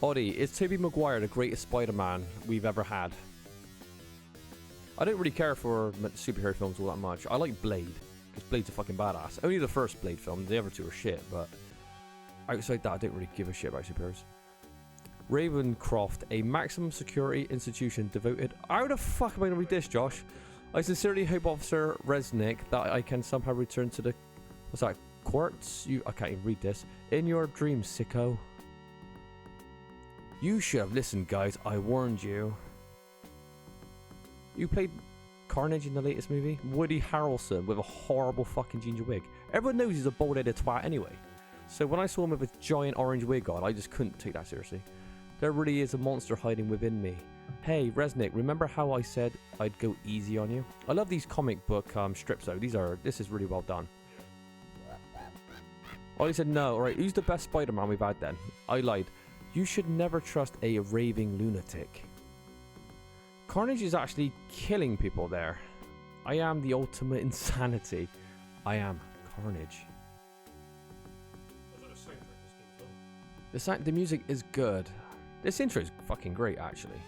Oddie, is Tobey Maguire the greatest Spider-Man we've ever had? I don't really care for superhero films all that much. I like Blade, because Blade's a fucking badass. Only the first Blade film, the other two are shit, but outside that, I don't really give a shit about superheroes. Ravencroft, a maximum security institution devoted... How the fuck am I going to read this, Josh? I sincerely hope, Officer Resnick, that I can somehow return to the... What's that? Courts? I can't even read this. In your dreams, sicko. You should have listened, guys. I warned you. You played Carnage in the latest movie? Woody Harrelson with a horrible fucking ginger wig. Everyone knows he's a bald-headed twat anyway. So when I saw him with a giant orange wig on, I just couldn't take that seriously. There really is a monster hiding within me. Hey, Resnick, remember how I said I'd go easy on you? I love these comic book strips though. This is really well done. Ollie said no. Alright, who's the best Spider-Man we've had then? I lied. You should never trust a raving lunatic. Carnage is actually killing people there. I am the ultimate insanity. I am Carnage. The music is good. This intro is fucking great, actually.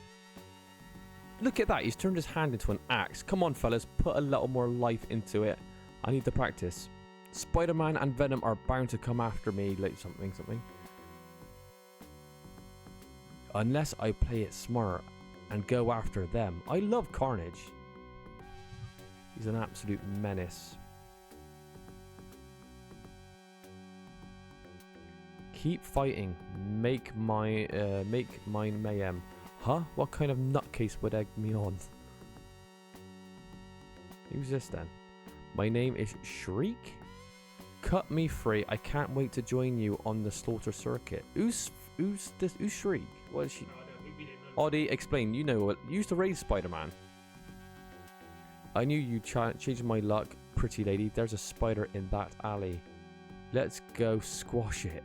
Look at that, he's turned his hand into an axe. Come on, fellas, put a little more life into it. I need to practice. Spider-Man and Venom are bound to come after me, like something. Unless I play it smart and go after them. I love Carnage. He's an absolute menace. Keep fighting. Make mine mayhem. Huh? What kind of nutcase would egg me on? Who's this then? My name is Shriek. Cut me free. I can't wait to join you on the slaughter circuit. Who's Shriek? What is she? Oddie, explain. You know what? You used to raise Spider-Man. I knew you changed my luck, pretty lady. There's a spider in that alley. Let's go squash it.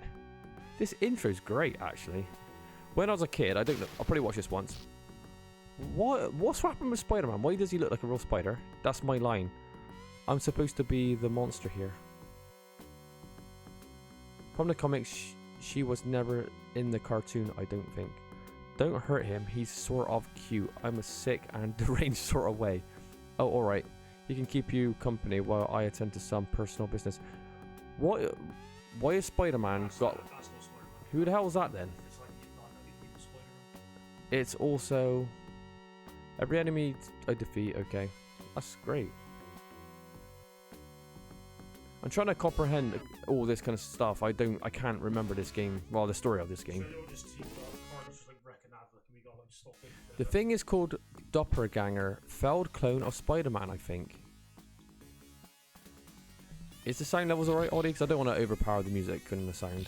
This intro's great, actually. When I was a kid, I don't know. I'll probably watch this once. What's happened with Spider-Man? Why does he look like a real spider? That's my line. I'm supposed to be the monster here. From the comics, she was never in the cartoon, I don't think. Don't hurt him. He's sort of cute. I'm a sick and deranged sort of way. Oh, alright. He can keep you company while I attend to some personal business. What? Why is Spider-Man got... Who the hell is that then? It's also... Every enemy I defeat, okay. That's great. I'm trying to comprehend all this kind of stuff. I can't remember this game. Well, the story of this game. The thing is called Doppelganger, failed clone of Spider-Man, I think. Is the sound levels alright, Oddie? Because I don't want to overpower the music and the sound.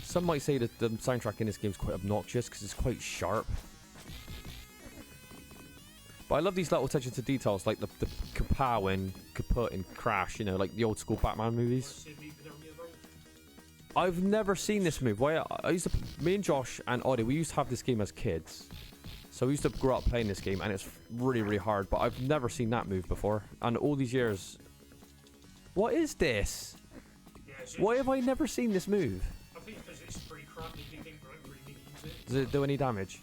Some might say that the soundtrack in this game is quite obnoxious because it's quite sharp. But I love these little attention to details, like the kapow and kaput and crash, you know, like the old school Batman movies. I've never seen this move. Me and Josh and Oddie, we used to have this game as kids. So we used to grow up playing this game, and it's really, really hard. But I've never seen that move before. And all these years... What is this? Why have I never seen this move? I think because it's pretty crappy. You think really need to use it. Does it do any damage?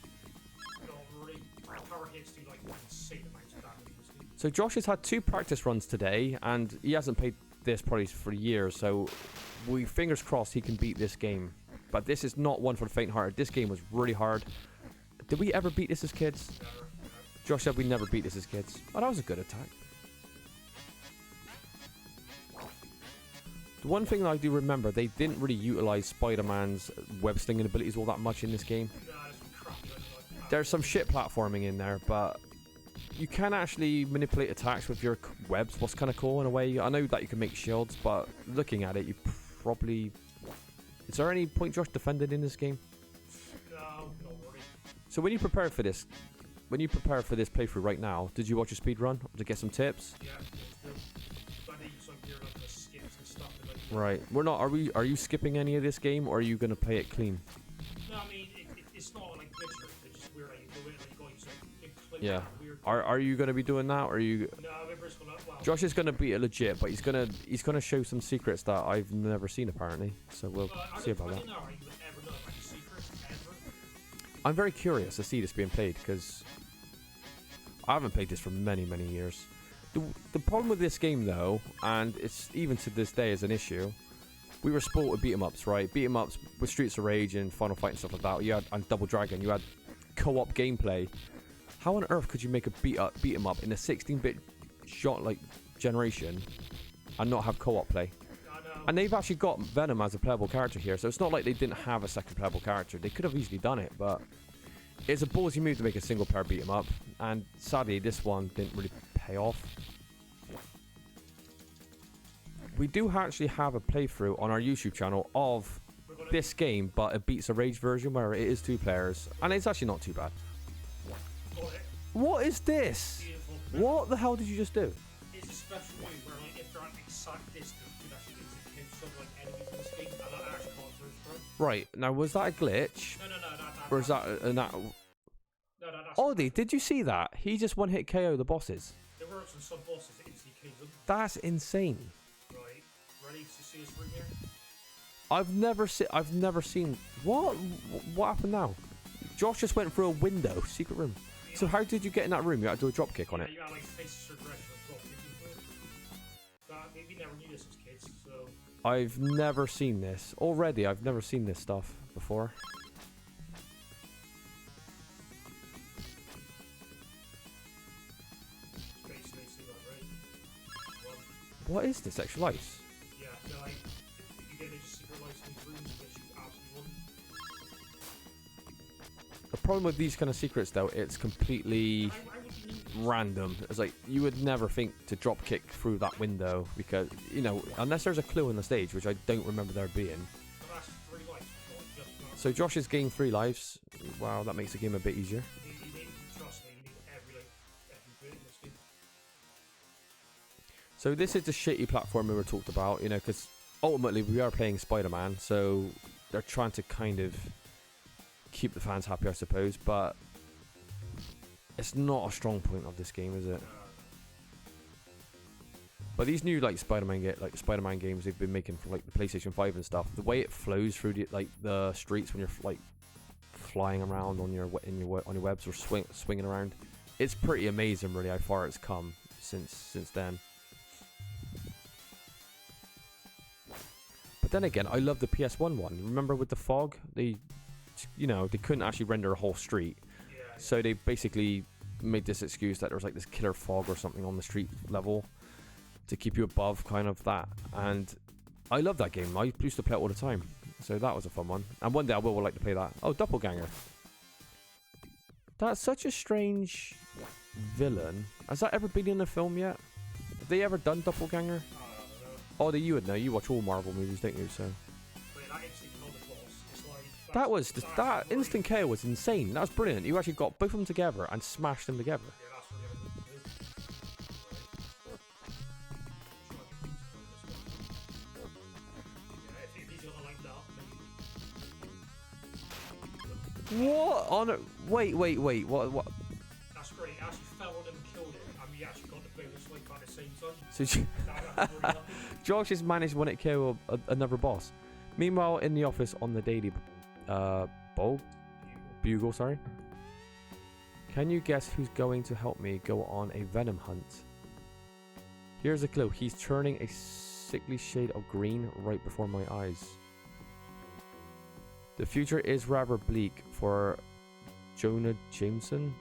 No, really. Power hits do like insane amounts of damage. So Josh has had 2 practice runs today, and he hasn't played this probably for years. So we fingers crossed he can beat this game. But this is not one for the faint-hearted. This game was really hard. Did we ever beat this as kids? Never. Josh said we never beat this as kids. Oh, that was a good attack. The one thing that I do remember, they didn't really utilize Spider-Man's web slinging abilities all that much in this game. There's some shit platforming in there, but you can actually manipulate attacks with your webs, what's kind of cool in a way. I know that you can make shields, but looking at it, you probably... Is there any point Josh defended in this game? No, not really. So when you prepare for this playthrough right now, did you watch a speed run to get some tips? Yeah, I need some gear like the skips and stuff. Right. We're not. Are you skipping any of this game, or are you gonna play it clean? No, I mean it's not like glitch. It's just weird. Like you go in and you go into Yeah. Are you gonna be doing that, or are you? No, River's gonna. Well, Josh is gonna beat it legit, but he's gonna show some secrets that I've never seen apparently. So we'll see about that. I don't know how you would ever know about the secrets I'm very curious to see this being played because I haven't played this for many, many years. The problem with this game, though, and it's even to this day is an issue, we were spoiled with beat-em-ups, right? Beat-em-ups with Streets of Rage and Final Fight and stuff like that. You had and Double Dragon. You had co-op gameplay. How on earth could you make a beat-em-up in a 16-bit shot like generation and not have co-op play? And they've actually got Venom as a playable character here, so it's not like they didn't have a second playable character. They could have easily done it, but it's a ballsy move to make a single-player beat-em-up, and sadly, this one didn't really pay off. We do actually have a playthrough on our YouTube channel of this game, but a Beats of Rage version where it is 2 players, and it's actually not too bad. What is this? What the hell did you just do? It's a special way where, like, if they're at exact distance, you can actually execute some like enemies in this game, and that actually can't first throw. Right, now was that a glitch? No, Or is that that's Oddy, did you see that? He just one-hit KO the bosses. There works on some bosses that instantly kills them. That's insane. Right. Ready to see us through here? I've never seen what happened now? Josh just went through a window, secret room. Yeah. So how did you get in that room? You had to do a drop kick on it. You had like face a certain direction and drop kicking through it. We never knew this as kids, so I've never seen this. Already, I've never seen this stuff before. basically see that, right? One. What is this extra life? Yeah, so like if you get into secret lights in these rooms, it gets you absolutely one. The problem with these kind of secrets, though, it's completely random. It's like you would never think to drop kick through that window because, you know, unless there's a clue in the stage, which I don't remember there being. That's 3 lights, not just one. So Josh has gained 3 lives. Wow, that makes the game a bit easier. You need, trust me, you need every bit in this game. So this is the shitty platform we were talked about, you know, because ultimately we are playing Spider-Man, so they're trying to kind of keep the fans happy, I suppose, but it's not a strong point of this game, is it? But these new like Spider-Man games they've been making for like the PlayStation 5 and stuff, the way it flows through the streets when you're like flying around on your webs or swinging around, it's pretty amazing, really, how far it's come since then. But then again, I love the PS1 one. Remember with the fog, they couldn't actually render a whole street. Yeah, So they basically made this excuse that there was like this killer fog or something on the street level to keep you above kind of that. And I love that game. I used to play it all the time. So that was a fun one. And one day I will like to play that. Oh, Doppelganger. That's such a strange villain. Has that ever been in a film yet? Have they ever done Doppelganger? I don't know. Oh, you would know. You watch all Marvel movies, don't you? So But that instant kill the boss, it's like that instant KO was insane. That was brilliant. You actually got both of them together and smashed them together. Yeah, that's what you're gonna do. Yeah, if he's gonna like that, maybe. What on a wait, what? That's great. He actually fell on him and killed him, and we actually got the bonus like at the same time. So That's really lucky. Josh has managed one hit KO another boss. Meanwhile, in the office on the daily bugle, sorry. Can you guess who's going to help me go on a Venom hunt? Here's a clue. He's turning a sickly shade of green right before my eyes. The future is rather bleak for Jonah Jameson,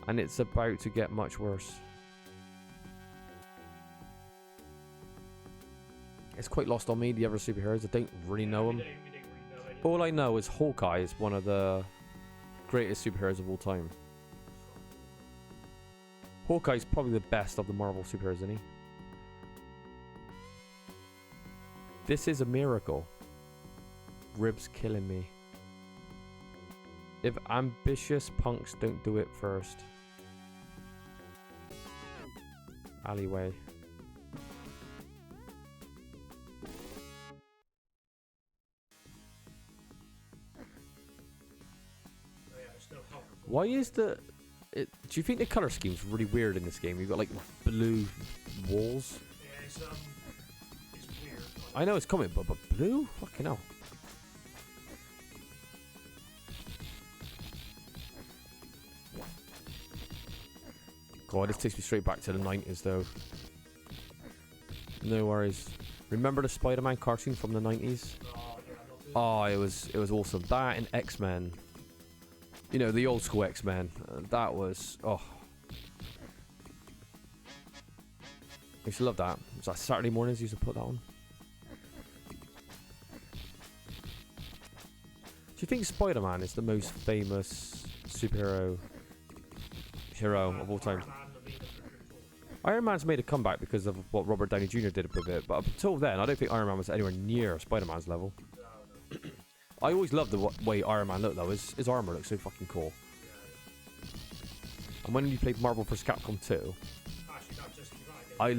and it's about to get much worse. It's quite lost on me, the other superheroes. I don't really know them. We didn't really know any. All I know is Hawkeye is one of the greatest superheroes of all time. Hawkeye's probably the best of the Marvel superheroes, isn't he? This is a miracle. Ribs killing me. If ambitious punks don't do it first. Alleyway. Oh, yeah, there's no help. Why is do you think the color scheme's really weird in this game? You've got like blue walls. Yeah, it's weird. I know it's comic book, but blue? Fucking hell. God, this takes me straight back to the 90s, though. No worries. Remember the Spider-Man cartoon from the 90s? Oh, it was awesome. That and X-Men. You know, the old school X-Men. That was... Oh. I used to love that. It was like Saturday mornings used to put that on. Do you think Spider-Man is the most famous superhero hero of all time? Iron Man's made a comeback because of what Robert Downey Jr. did a bit, but up until then, I don't think Iron Man was anywhere near Spider-Man's level. I always loved the way Iron Man looked, though. His armor looks so fucking cool. And when you played Marvel vs. Capcom 2, I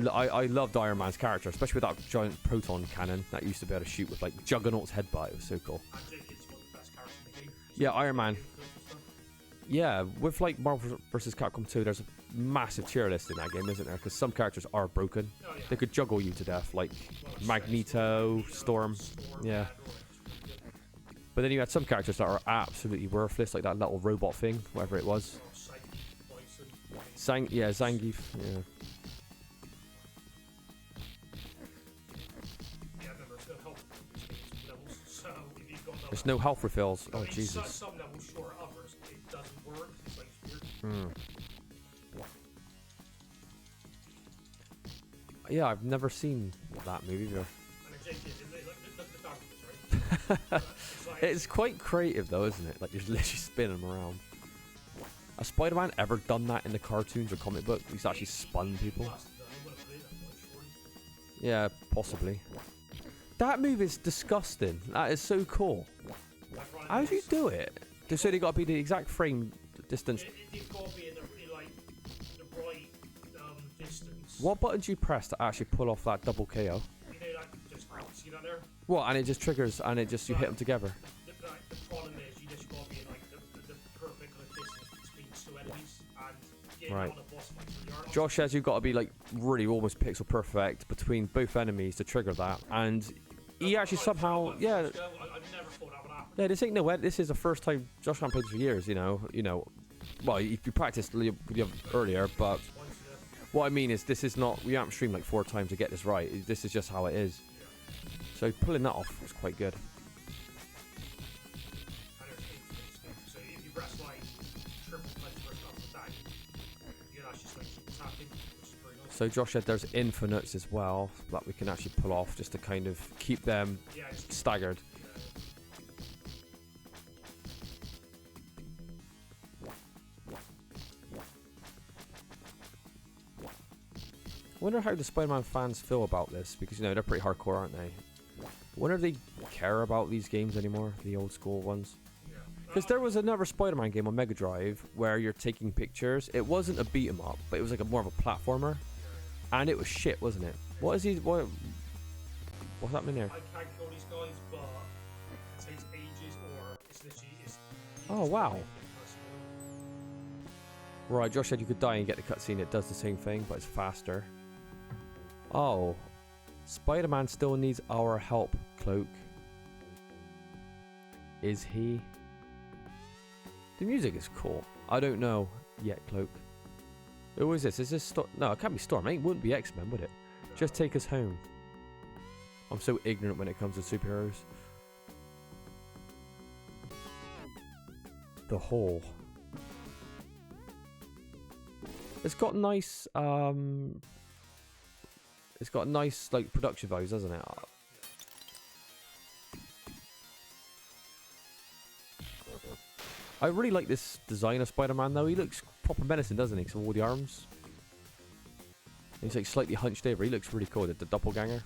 loved Iron Man's character, especially with that giant proton cannon that used to be able to shoot with like Juggernaut's headbutt. It was so cool. Yeah, Iron Man. Yeah, with like Marvel vs. Capcom 2, there's a massive tier list in that game, isn't there? Because some characters are broken. They could juggle you to death, like Magneto, Storm. Yeah. But then you had some characters that are absolutely worthless, like that little robot thing, whatever it was. Zangief. Yeah. There's no health refills. Oh, Jesus. Some levels short, others it doesn't work. It's like weird. Yeah, I've never seen that movie before. It's quite creative though, isn't it? Like, you're literally spinning them around. Has Spider-Man ever done that in the cartoons or comic book? He's actually spun people? Yeah, possibly. That move is disgusting. That is so cool. How do you do it? They say they got to be the exact frame distance. It's got to be in the right distance. What button do you press to actually pull off that double KO? You know, like, just see that there? What? And it just triggers and it just, you hit them together? The problem is you just got to be in like the perfect distance between two enemies and getting on the boss fight. Josh says you've got to be like really almost pixel perfect between both enemies to trigger that, and he actually somehow, yeah. I've never thought that would happen. Yeah, this ain't no. This is the first time Josh hasn't played for years. You know. Well, you practiced earlier, but what I mean is this is not. We haven't streamed like 4 times to get this right. This is just how it is. So pulling that off was quite good. So if you press like triple punch for stuff like that, you can actually just like keep tapping, which is pretty nice. So Josh said there's infinites as well that we can actually pull off just to kind of keep them staggered. I wonder how the Spider-Man fans feel about this, because you know they're pretty hardcore, aren't they? I wonder if they care about these games anymore, the old school ones. Because there was another Spider-Man game on Mega Drive where you're taking pictures. It wasn't a beat 'em up, but it was like more of a platformer, and it was shit, wasn't it? What is he? What's happening there? I can't kill these guys, but it takes ages, or it's literally Oh wow. Right, Josh said you could die and get the cutscene. It does the same thing, but it's faster. Oh, Spider-Man still needs our help, Cloak. Is he? The music is cool. I don't know yet, Cloak. Who is this? Is this Storm? No, it can't be Storm. It wouldn't be X-Men, would it? Just take us home. I'm so ignorant when it comes to superheroes. The Hall. It's got nice, like production values, doesn't it? I really like this design of Spider-Man though. He looks proper menacing, doesn't he? 'Cause of all the arms. He's like slightly hunched over. He looks really cool. The doppelganger.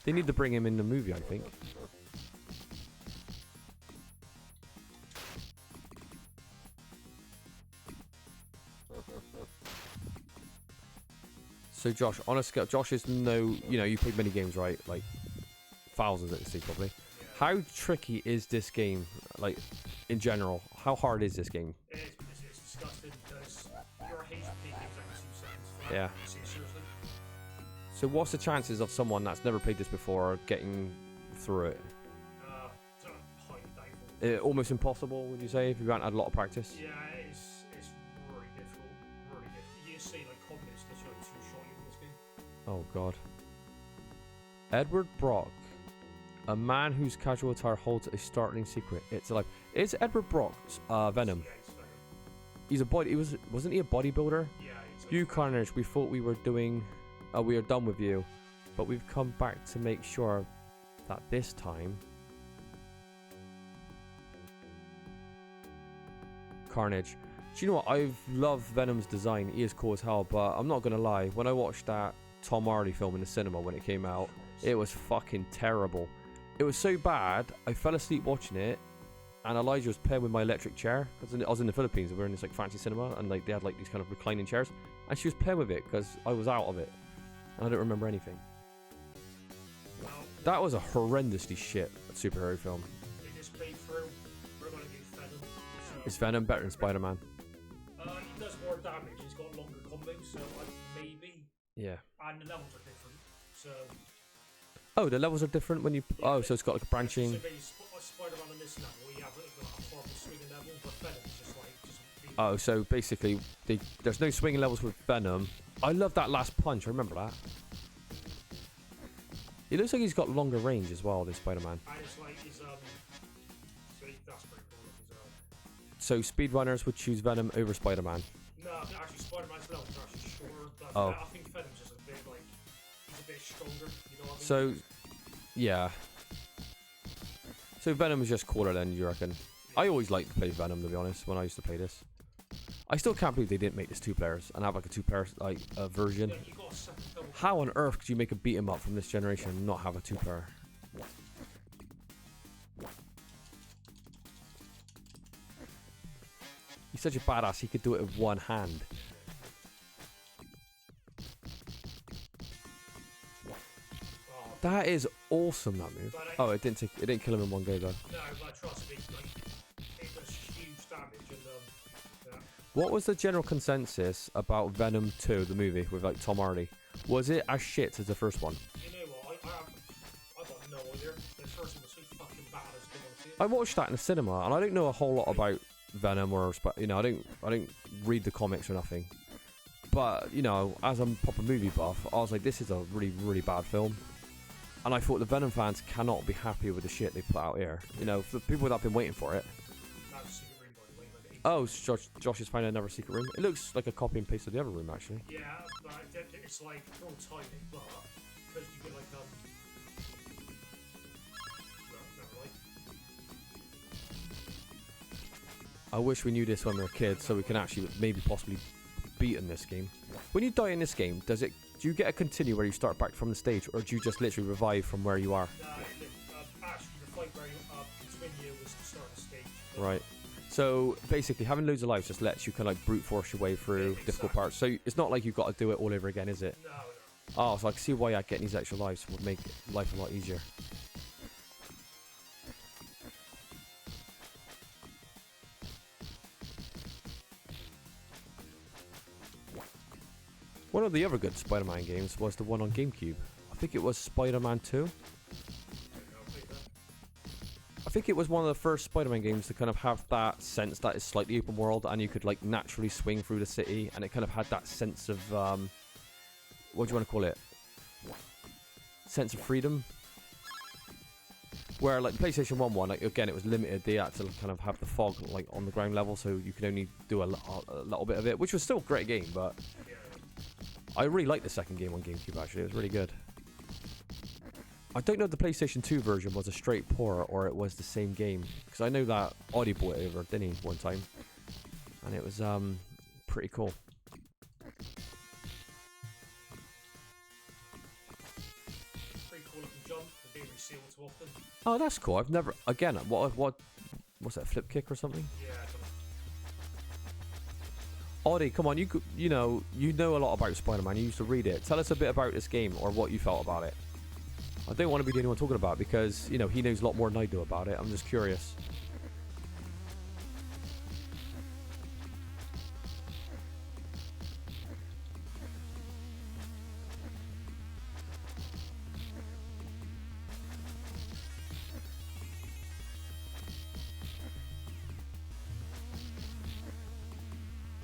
They need to bring him in the movie, I think. So Josh, on a scale, Josh is no, you know, you played many games, right? Like thousands at this thing probably. How tricky is this game, like in general? How hard is this game? It's disgusting because your HP gives like 2 seconds flat. Yeah. Seriously. So what's the chances of someone that's never played this before getting through it? Highly doubtful. Almost impossible, would you say, if you haven't had a lot of practice? Yeah, it's really difficult. Really difficult. You see Oh god. Edward Brock. A man whose casual attire holds a startling secret. It's alive. Is Edward Brock's Venom? Yeah, it's Venom. He's a body. Wasn't he a bodybuilder? Yeah, it's You, Carnage. We thought we were doing. We are done with you, but we've come back to make sure that this time. Carnage. Do you know what? I've loved Venom's design. He is cool as hell, but I'm not gonna lie. When I watched that Tom Hardy film in the cinema when it came out, it was fucking terrible. It was so bad, I fell asleep watching it, and Elijah was playing with my electric chair, because I was in the Philippines, and we were in this like fancy cinema, and like they had like these kind of reclining chairs, and she was playing with it, because I was out of it, and I don't remember anything. That was a horrendously shit superhero film. In this playthrough, we're gonna do Venom. So, Is Venom better than Spider-Man? he does more damage, he's got longer combos, so maybe. Yeah. And the levels are different, so... Oh, the levels are different when you... Yeah, oh, so it's got like a branching... So maybe Spider-Man on this level, you have a horrible swinging level, but Venom's just like... Oh, so basically, there's no swinging levels with Venom. I love that last punch, I remember that. It looks like he's got longer range as well than Spider-Man. And it's like, he's, so that's pretty cool as well. So speedrunners would choose Venom over Spider-Man. No, actually Spider-Man's levels are actually shorter, but Oh. I think Venom's just a bit, like, he's a bit stronger, you know what I mean? So, yeah. So Venom is just cooler then, you reckon? I always liked to play Venom, to be honest, when I used to play this. I still can't believe they didn't make this 2 players and have like a 2-player like version. Yeah, you got a second double. How on earth could you make a beat 'em up from this generation and not have a 2-player? He's such a badass, he could do it with one hand. Oh, That is awesome, that move. But Oh, it didn't kill him in one go though. no, but trust me, like, it does huge damage, and yeah. What was the general consensus about Venom 2, the movie, with like Tom Hardy? Was it as shit as the first one? You know what? I got no idea. The first one was so fucking bad. I just didn't want to see it. I watched that in the cinema, and I don't know a whole lot about Venom or you know, I don't read the comics or nothing. But you know, as a proper movie buff, I was like, this is a really, really bad film. And I thought the Venom fans cannot be happy with the shit they put out here. You know, for the people that have been waiting for it. That's a secret room, by the way. Like, Oh, Josh has found another secret room. It looks like a copy and paste of the other room, actually. yeah, but it's like all tiny, but because you get like never mind. I wish we knew this when we were kids, so we can actually maybe possibly beat in this game. When you die in this game, do you get a continue where you start back from the stage, or do you just literally revive from where you are? Actually, the fight where between you was the start of the stage. Right. So basically, having loads of lives just lets you kind of like brute force your way through difficult parts. So it's not like you've got to do it all over again, is it? No. Oh, so I can see why getting these extra lives would make life a lot easier. One of the other good Spider-Man games was the one on GameCube. I think it was Spider-Man 2. I think it was one of the first Spider-Man games to kind of have that sense that it's slightly open world and you could like naturally swing through the city, and it kind of had that sense of what do you want to call it? Sense of freedom. Where like the PlayStation 1 like, again, it was limited. They had to kind of have the fog like on the ground level, so you could only do a little bit of it, which was still a great game, but I really liked the second game on GameCube, actually. It was really good. I don't know if the PlayStation 2 version was a straight port or it was the same game, because I know that Audie bought it over, didn't he, one time? And it was pretty cool. Pretty cool looking jump. They don't reseal too often. Oh, that's cool. I've never... Again, what's that, a flip kick or something? Yeah, I don't know. Audie, come on, you know a lot about Spider-Man. You used to read it. Tell us a bit about this game or what you felt about it. I don't want to be the only one talking about it because, you know, he knows a lot more than I do about it. I'm just curious.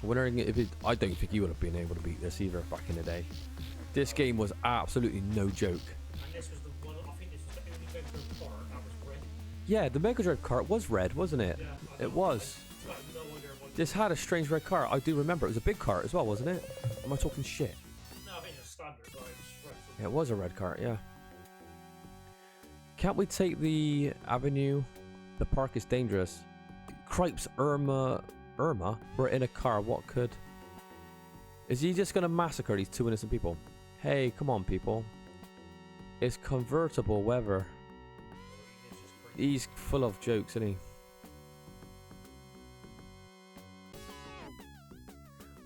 Wondering if I don't think you would have been able to beat this either back in the day. This game was absolutely no joke. And this was the one, I think this was the only Mega Drive card that was red. Yeah, the Mega Drive cart was red, wasn't it? Yeah, It was. I have no idea what. This had a strange red cart. I do remember. It was a big cart as well, wasn't it? Am I talking shit? No, I think it's standard, but it's red. Yeah, it was a red cart, yeah. Can't we take the avenue? The park is dangerous. Cripes, Irma, we're in a car. What could... Is he just going to massacre these 2 innocent people? Hey, come on, people. It's convertible weather. He's full of jokes, isn't he?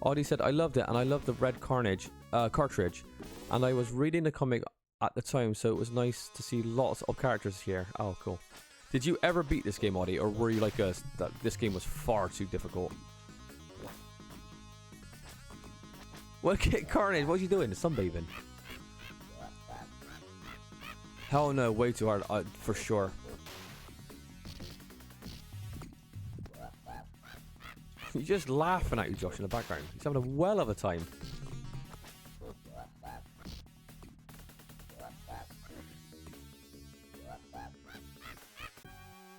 Audie said, I loved it, and I loved the red Carnage cartridge. And I was reading the comic at the time, so it was nice to see lots of characters here. Oh, cool. Did you ever beat this game, Audie, or were you like us, that this game was far too difficult? What, Carnage, what are you doing? Sunbathing? Hell no, way too hard, for sure. You're just laughing at you, Josh, in the background. He's having a well of a time.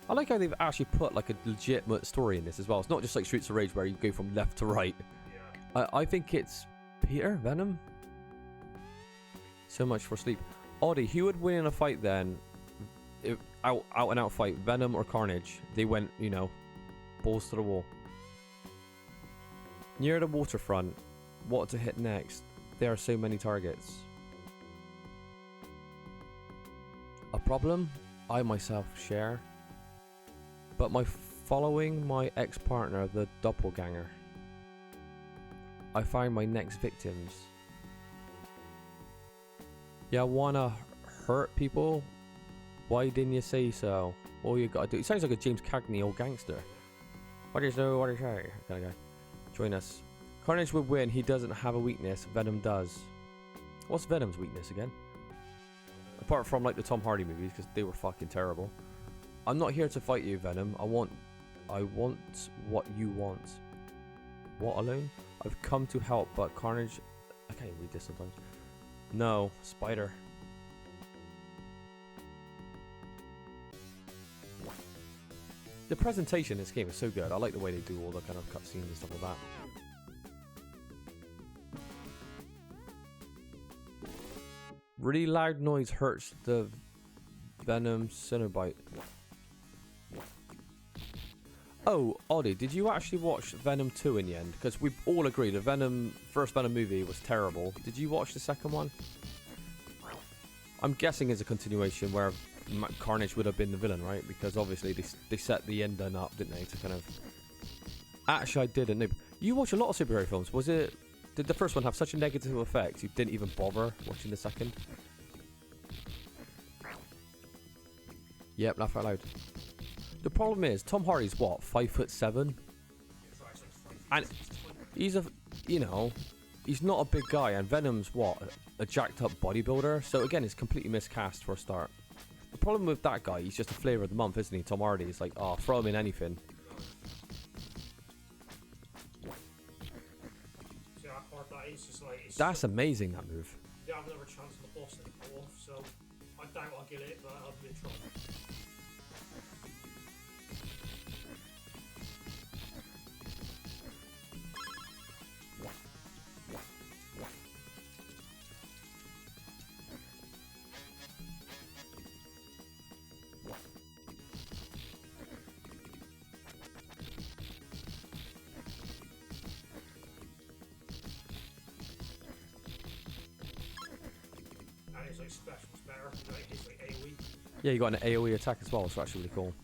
I like how they've actually put like a legitimate story in this as well. It's not just like Streets of Rage where you go from left to right. Yeah. I think it's Peter, Venom. So much for sleep. Audie, who would win in a fight then? If, out and out fight, Venom or Carnage? They went, you know, balls to the wall. Near the waterfront, what to hit next? There are so many targets. A problem I myself share, but following my ex-partner, the doppelganger. I find my next victims. Yeah, wanna hurt people? Why didn't you say so? All you gotta do. It sounds like a James Cagney old gangster. What do you say? What do you say? Kind of guy. Join us. Carnage would win. He doesn't have a weakness. Venom does. What's Venom's weakness again? Apart from like the Tom Hardy movies, because they were fucking terrible. I'm not here to fight you, Venom. I want what you want. What, alone? I've come to help, but Carnage... I can't read this sometimes. No, Spider. The presentation in this game is so good. I like the way they do all the kind of cutscenes and stuff like that. Really loud noise hurts the Venom Cenobite. Oh, Audie, did you actually watch Venom 2 in the end? Because we all agree the first Venom movie was terrible. Did you watch the second one? I'm guessing it's a continuation where Carnage would have been the villain, right? Because obviously they set the ending up, didn't they? To kind of... Actually, I didn't know. You watch a lot of superhero films. Did the first one have such a negative effect you didn't even bother watching the second? Yep, laugh out loud. The problem is, Tom Hardy's what, 5'7"? And he's he's not a big guy, and Venom's what, a jacked up bodybuilder? So again, it's completely miscast for a start. The problem with that guy, he's just a flavour of the month, isn't he? Tom Hardy is like, oh, throw him in anything. See that part, that is just like... That's amazing, that move. They have another chance on the boss to go off, so I doubt I'll get it, but I'll be trying. His like special's better, like his like AoE. Yeah, you got an AoE attack as well, so that's really cool.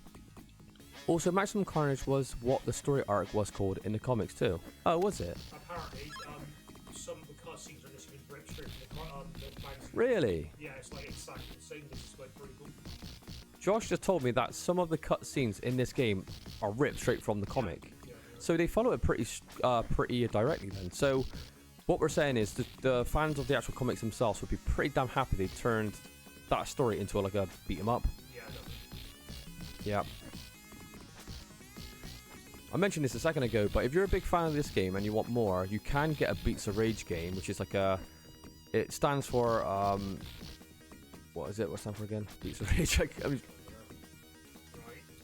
Also, Maximum Carnage was what the story arc was called in the comics too. Oh, was it? Apparently, some of the cutscenes are just been ripped straight from the magazine. Really? Yeah, it's like exactly the same. This is like pretty cool. Josh just told me that some of the cutscenes in this game are ripped straight from the comic. Yeah. So they follow it pretty directly then. So what we're saying is that the fans of the actual comics themselves would be pretty damn happy they turned that story into like a beat 'em up. Yeah, Yeah. I mentioned this a second ago, but if you're a big fan of this game and you want more, you can get a Beats of Rage game, which is like a It stands for what is it? What's it stand for again? Streets of Rage.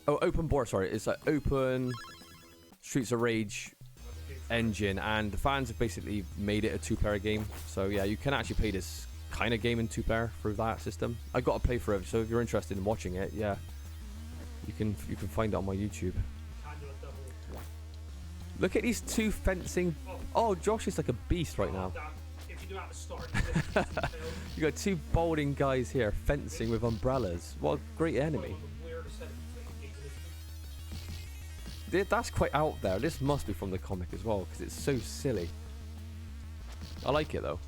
Oh, open board. Sorry, it's like open Streets of Rage engine, and the fans have basically made it a 2-player game. So yeah, you can actually play this kind of game in 2-player through that system. I got a playthrough, so if you're interested in watching it, yeah, you can find it on my YouTube. Look at these two fencing. Oh, Josh is like a beast right now. If you do at the start, You got two balding guys here fencing with umbrellas. What a great enemy. That's quite out there. This must be from the comic as well, because it's so silly. I like it though.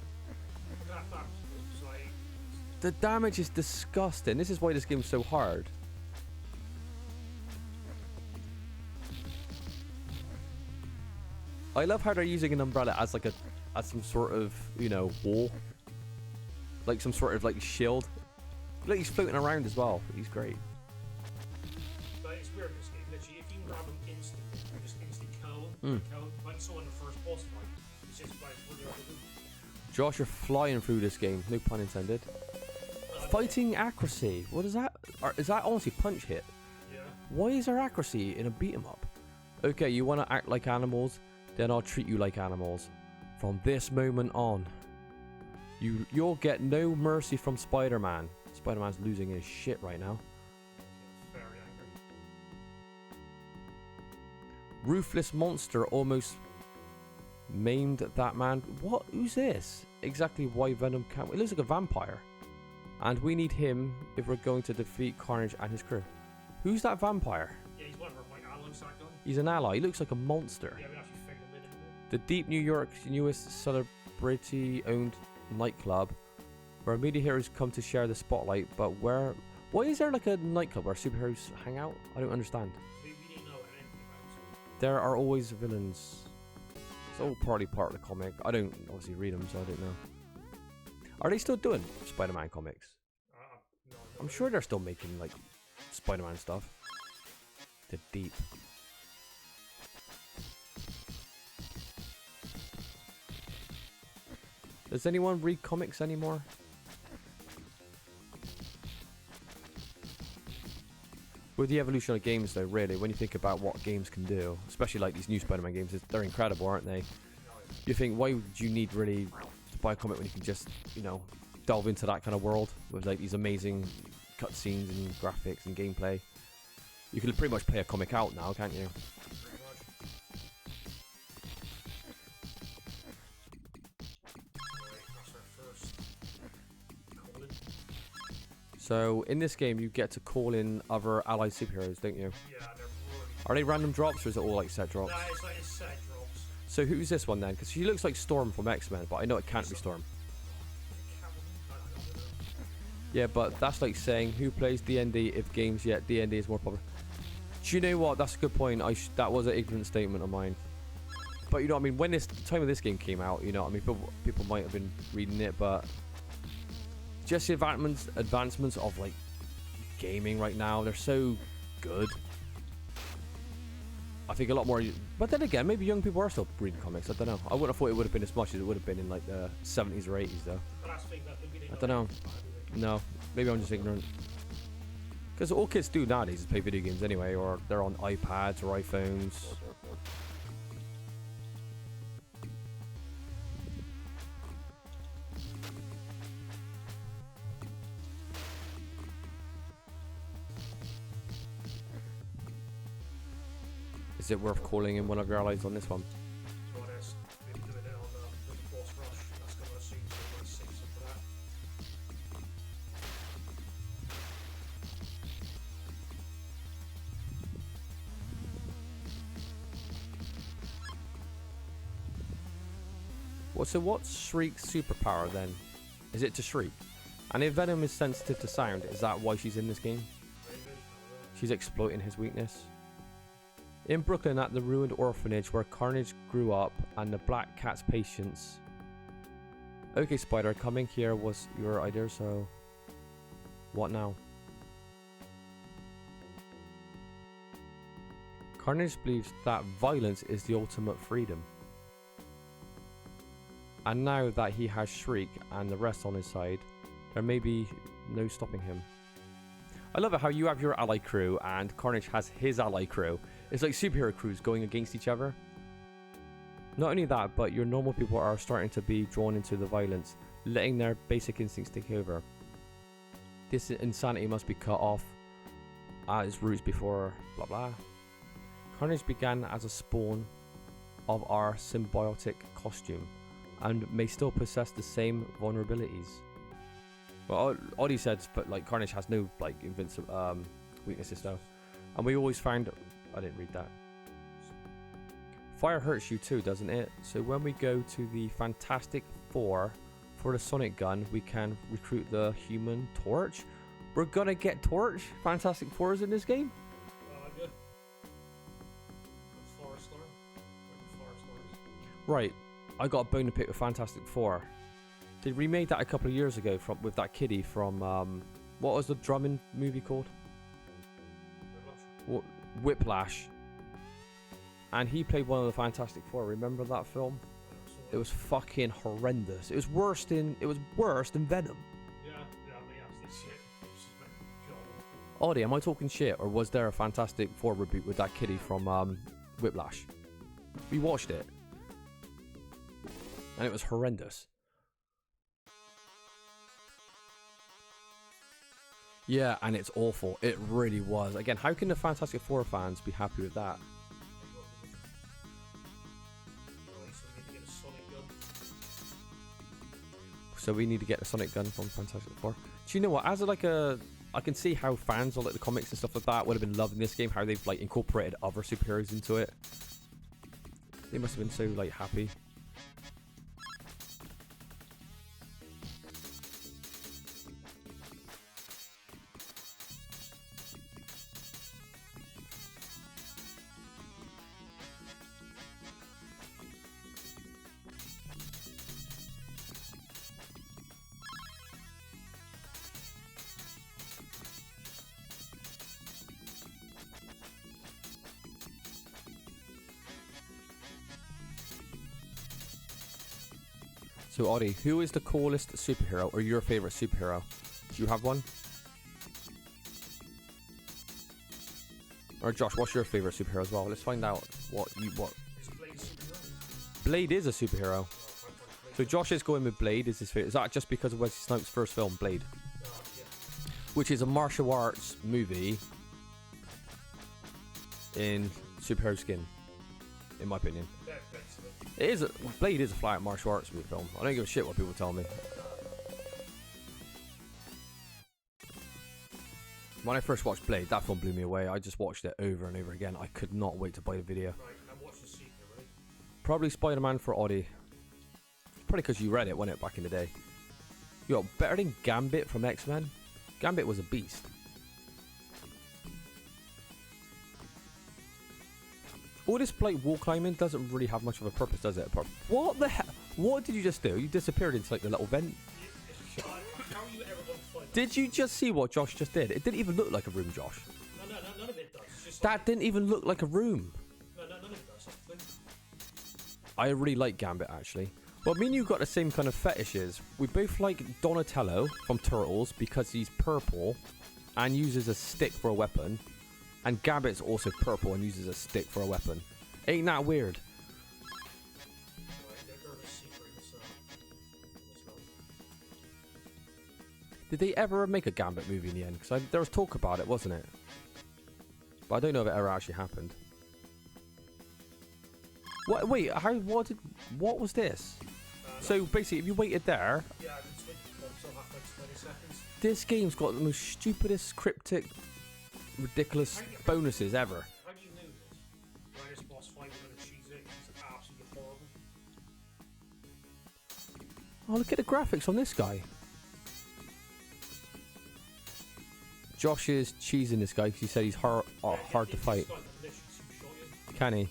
The damage is disgusting. This is why this game's so hard. I love how they're using an umbrella as like as some sort of, you know, wall. Like some sort of like shield. Look, he's floating around as well. He's great. But it's weird this game. Literally, if you grab him instantly, you just instantly kill him. Like you saw in the first boss fight. It's just like really hard. Josh, you're flying through this game. No pun intended. Fighting accuracy. What is that? Is that honestly punch hit? Yeah. Why is there accuracy in a beat 'em up? Okay, you want to act like animals? Then I'll treat you like animals. From this moment on, you'll get no mercy from Spider-Man. Spider-Man's losing his shit right now. Very angry. Ruthless monster almost maimed that man. What? Who's this? Exactly why Venom can't. It looks like a vampire. And we need him if we're going to defeat Carnage and his crew. Who's that vampire? Yeah, he's one of our white allies, that guy. He's an ally. He looks like a monster. Yeah, we actually figured him in a bit. The Deep New York's newest celebrity-owned nightclub, where media heroes come to share the spotlight. But why is there like a nightclub where superheroes hang out? I don't understand. We didn't know anything about it. There are always villains. It's all partly part of the comic. I don't obviously read them, so I don't know. Are they still doing Spider-Man comics? No, I'm sure they're still making like Spider-Man stuff. The Deep. Does anyone read comics anymore? With the evolution of games though, really, when you think about what games can do, especially like these new Spider-Man games, they're incredible, aren't they? You think, why would you need really to buy a comic when you can just, you know, delve into that kind of world with like these amazing cutscenes and graphics and gameplay? You can pretty much play a comic out now, can't you? So in this game, you get to call in other allied superheroes, don't you? Yeah, they're really... Are they random drops or is it all like set drops? Nah, it's like set drops. So who's this one then? Because she looks like Storm from X-Men, but I know it can't be Storm. Yeah, but that's like saying who plays D&D if games yet D&D is more popular. Do you know what? That's a good point. That was an ignorant statement of mine. But you know what I mean? When the time of this game came out, you know what I mean? People might have been reading it, but just the advancements of like gaming right now, they're so good. I think a lot more, but then again, maybe young people are still reading comics. I don't know. I wouldn't have thought it would have been as much as it would have been in like the 70s or 80s though. I don't know. No, maybe I'm just ignorant. Because all kids do nowadays is play video games anyway, or they're on iPads or iPhones. Is it worth calling in one of your allies on this one? So what's Shriek's superpower then? Is it to shriek? And if Venom is sensitive to sound, is that why she's in this game? She's exploiting his weakness. In Brooklyn at the ruined orphanage where Carnage grew up and the Black Cat's patients. Okay, Spider, coming here was your idea, so what now? Carnage believes that violence is the ultimate freedom. And now that he has Shriek and the rest on his side, there may be no stopping him. I love it how you have your ally crew and Carnage has his ally crew. It's like superhero crews going against each other. Not only that, but your normal people are starting to be drawn into the violence, letting their basic instincts take over. This insanity must be cut off at its roots before blah blah. Carnage began as a spawn of our symbiotic costume and may still possess the same vulnerabilities. Well, Oddie said, but like Carnage has no like invincible weaknesses though, and we always found. I didn't read that. Fire hurts you too, doesn't it? So when we go to the Fantastic Four for the Sonic Gun, we can recruit the Human Torch. We're gonna get Torch. Fantastic Four is in this game. Yeah. Forest Right, I got a bone to pick with Fantastic Four. They remade that a couple of years ago with that kiddie from what was the drumming movie called? Whiplash. And he played one of the Fantastic Four. Remember that film? It was fucking horrendous. It was worse than Venom. Yeah, that's shit. Audie, am I talking shit, or was there a Fantastic Four reboot with that kiddie from Whiplash? We watched it, and it was horrendous. Yeah, and it's awful. It really was. Again, how can the Fantastic Four fans be happy with that? So we need to get a Sonic Gun from Fantastic Four. Do you know what? As like I can see how fans of like the comics and stuff like that would have been loving this game. How they've like incorporated other superheroes into it. They must have been so like happy. So Audie, who is the coolest superhero or your favorite superhero? Do you have one? Or Josh, what's your favorite superhero as well? Let's find out what. Is Blade superhero? Blade is a superhero. So Josh is going with Blade as his favorite. Is that just because of Wesley Snipes' first film, Blade? Yeah. Which is a martial arts movie in superhero skin, in my opinion. Blade is a flat martial arts movie film. I don't give a shit what people tell me. When I first watched Blade, that film blew me away. I just watched it over and over again. I could not wait to buy the video. Right, and what's the sequel, right? Probably Spider-Man for Audie. Probably because you read it, wasn't it, back in the day? Yo, better than Gambit from X-Men? Gambit was a beast. All this like wall climbing doesn't really have much of a purpose, does it? What the hell? What did you just do? You disappeared into like the little vent. How are you ever going to find Did you just see what Josh just did? It didn't even look like a room, Josh. No, none of it does. It's just That didn't even look like a room. No, none of it does. I really like Gambit, actually. Well, me and you got the same kind of fetishes. We both like Donatello from Turtles because he's purple and uses a stick for a weapon. And Gambit's also purple and uses a stick for a weapon. Ain't that weird? Did they ever make a Gambit movie in the end? Because there was talk about it, wasn't it? But I don't know if it ever actually happened. What? Wait, what was this? So basically, if you waited there... Yeah, it's 20 seconds. This game's got the most stupidest, cryptic, ridiculous bonuses ever. How do you know this? Minus boss fight with a cheese it. It's absolutely horrible. Oh, look at the graphics on this guy. Josh is cheesing this guy because he said he's hard to fight. Can he?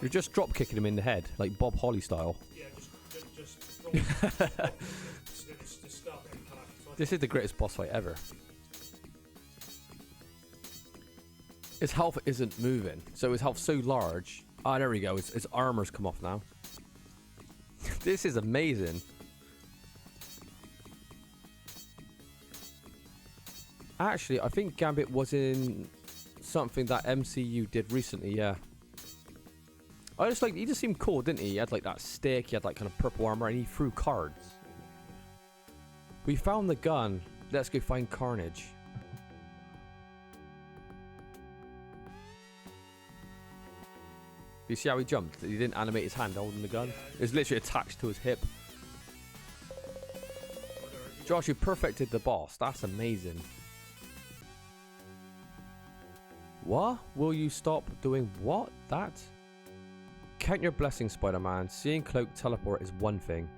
You're just drop kicking him in the head, like Bob Holly style. Yeah, just This is the greatest boss fight ever. His health isn't moving, so his health's so large, Oh, there we go. Its armor's come off now. This is amazing. Actually, I think Gambit was in something that MCU did recently, yeah. I just like, he just seemed cool, didn't he? He had like that stick, he had like kind of purple armor, and he threw cards. We found the gun. Let's go find Carnage. You see how he jumped? He didn't animate his hand holding the gun. Yeah. It was literally attached to his hip. Josh, you perfected the boss. That's amazing. What? Will you stop doing what? That? Count your blessings, Spider-Man. Seeing Cloak teleport is one thing.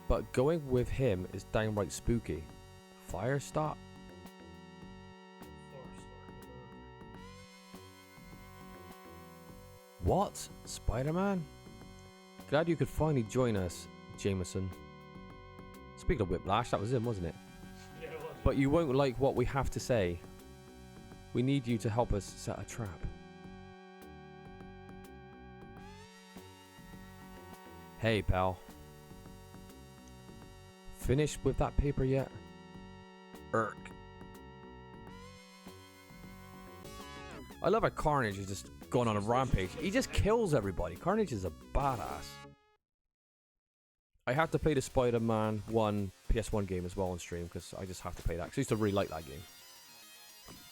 But going with him is downright spooky. Fire stop? What? Spider-Man? Glad you could finally join us, Jameson. Speaking of Whiplash, that was him, wasn't it? Yeah, it was. But you won't like what we have to say. We need you to help us set a trap. Hey, pal. Finished with that paper yet? Irk. I love how Carnage is just going on a rampage. He just kills everybody. Carnage is a badass. I have to play the Spider-Man 1 PS1 game as well on stream because I just have to play that because I used to really like that game.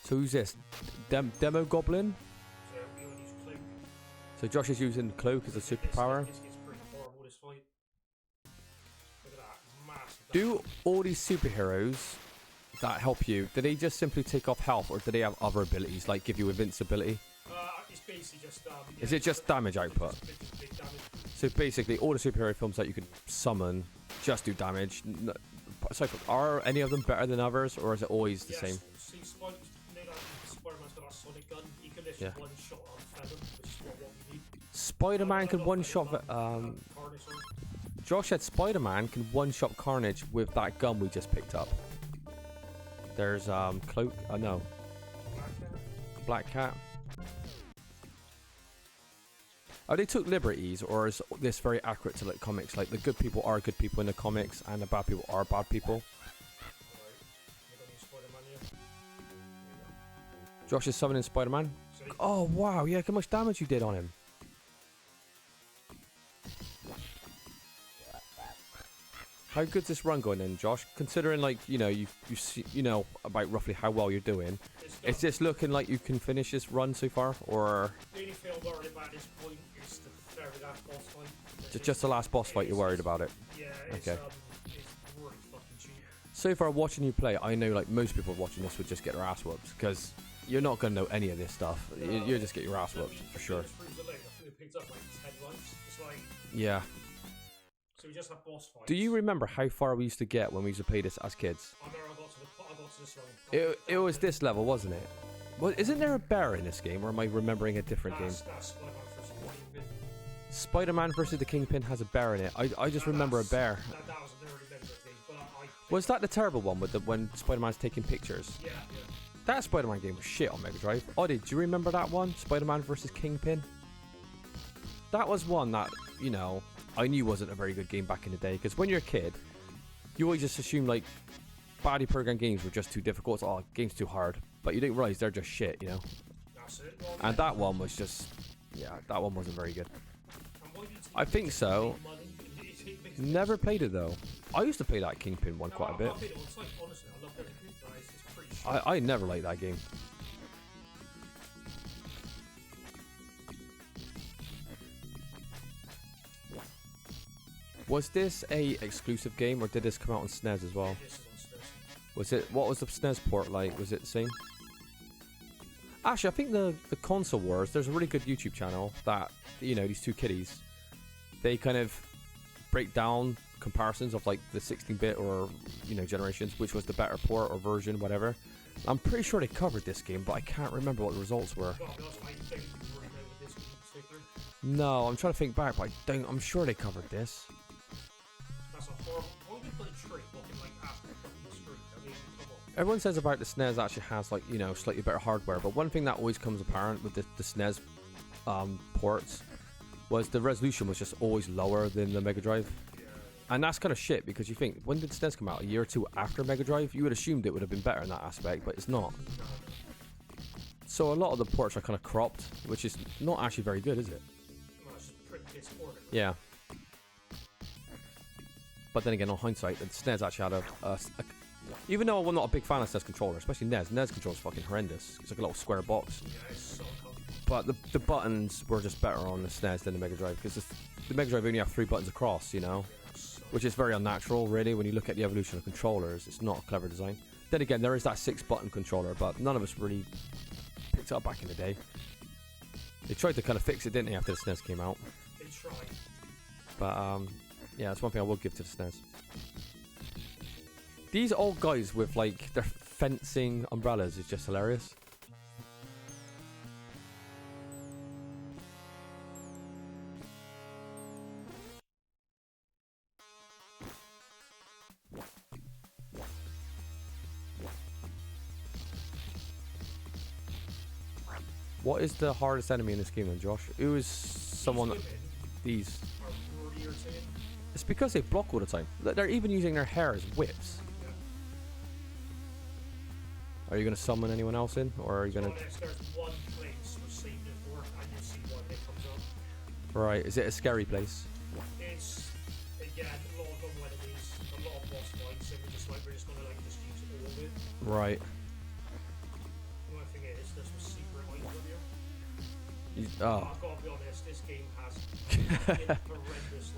So who's this? Demo Goblin? So we all use Cloak. So Josh is using Cloak as a superpower. It's pretty horrible, this fight. Look at that. Massive. Do all these superheroes that help you, do they just simply take off health or do they have other abilities like give you invincibility? It's basically just yeah, Is it just damage output? just big damage. So basically all the superhero films that you could summon just do damage. So are any of them better than others or is it always the same? See, Spider-Man's got that sonic gun. He can literally one shot on Venom, which is what we need. Spider-Man can one-shot... Carnage, Josh said Spider-Man can one-shot Carnage with that gun we just picked up. There's Cloak... no. Black Cat. Oh, they took liberties, or is this very accurate to like comics? Like the good people are good people in the comics, and the bad people are bad people. Josh is summoning Spider-Man. Oh wow, yeah, look how much damage you did on him. How good's this run going then, Josh? Considering like you see, about roughly how well you're doing. Is this looking like you can finish this run so far, or the only thing I'm worried about at this point is the very last boss fight. just the last boss fight? You're worried about it? Yeah, it's really fucking cheap. So far, watching you play, I know like most people watching this would just get their ass whooped because you're not gonna know any of this stuff. You just get your ass whooped for sure. I think we picked up like 10 runs. It's like Yeah. so we just have boss fights. Do you remember how far we used to get when we used to play this as kids? I remember I got to this level. It was this level, wasn't it? Well, isn't there a bear in this game, or am I remembering a different game? That's Spider-Man versus the Kingpin has a bear in it. I just remember a bear. That was a very memorable thing, but Was that the terrible one with when Spider-Man's taking pictures? yeah. That Spider-Man game was shit on Mega Drive. Oh, do you remember that one? Spider-Man versus Kingpin? That was one that, I knew wasn't a very good game back in the day. Because when you're a kid, you always just assume, like, badly programmed games were just too difficult. Oh, game's too hard. But you didn't realize they're just shit, That's it. Well, And that one was just... Yeah, that one wasn't very good. and why do you take I think so. money? Never played it, though. I used to play that Kingpin one quite a bit. Honestly, I love everything. It's pretty shit. I never liked that game. Was this a exclusive game or did this come out on SNES as well? This is on SNES. Was it? What was the SNES port like? Was it the same? Actually, I think the console wars. There's a really good YouTube channel that these two kiddies. They kind of break down comparisons of like the 16-bit or generations, which was the better port or version, whatever. I'm pretty sure they covered this game, but I can't remember what the results were. Well, I don't really know this in particular. No, I'm trying to think back, but I'm sure they covered this. That's a horrible. Why would you put a tree looking like after the screen? I mean, come on. Everyone says about the SNES actually has like, you know, slightly better hardware, but one thing that always comes apparent with the SNES ports was the resolution was just always lower than the Mega Drive. Yeah. And that's kind of shit, because you think, when did SNES come out? A year or two after Mega Drive? You would have assumed it would have been better in that aspect, but it's not. No. So a lot of the ports are kind of cropped, which is not actually very good, is it? Well, it's just pretty piss poor. Yeah. But then again, on hindsight, the SNES actually had a even though I'm not a big fan of SNES controller, especially NES controller's fucking horrendous. It's like a little square box. Yeah, it's so uncomfortable. But the buttons were just better on the SNES than the Mega Drive, because the Mega Drive only have 3 buttons across, you know? Yeah, so Which is very unnatural, really, when you look at the evolution of controllers. It's not a clever design. Then again, there is that 6-button controller, but none of us really picked it up back in the day. They tried to kind of fix it, didn't they, after the SNES came out? they tried. But, yeah, that's one thing I will give to the SNES. These old guys with, like, their fencing umbrellas is just hilarious. What is the hardest enemy in this game then, Josh? Who is someone that... These... Are worthier to it. It's because they block all the time. They're even using their hair as whips. Yeah. Are you going to summon anyone else in? Or are you going to... There's one place we're saving it for, and you'll see one that comes up. Right, is it a scary place? It's, again, a lot of them enemies, a lot of boss fights, and we're just gonna just use all of it. Right. The only thing is, there's some secret items up here. Oh. I've got to be honest, this game has horrendous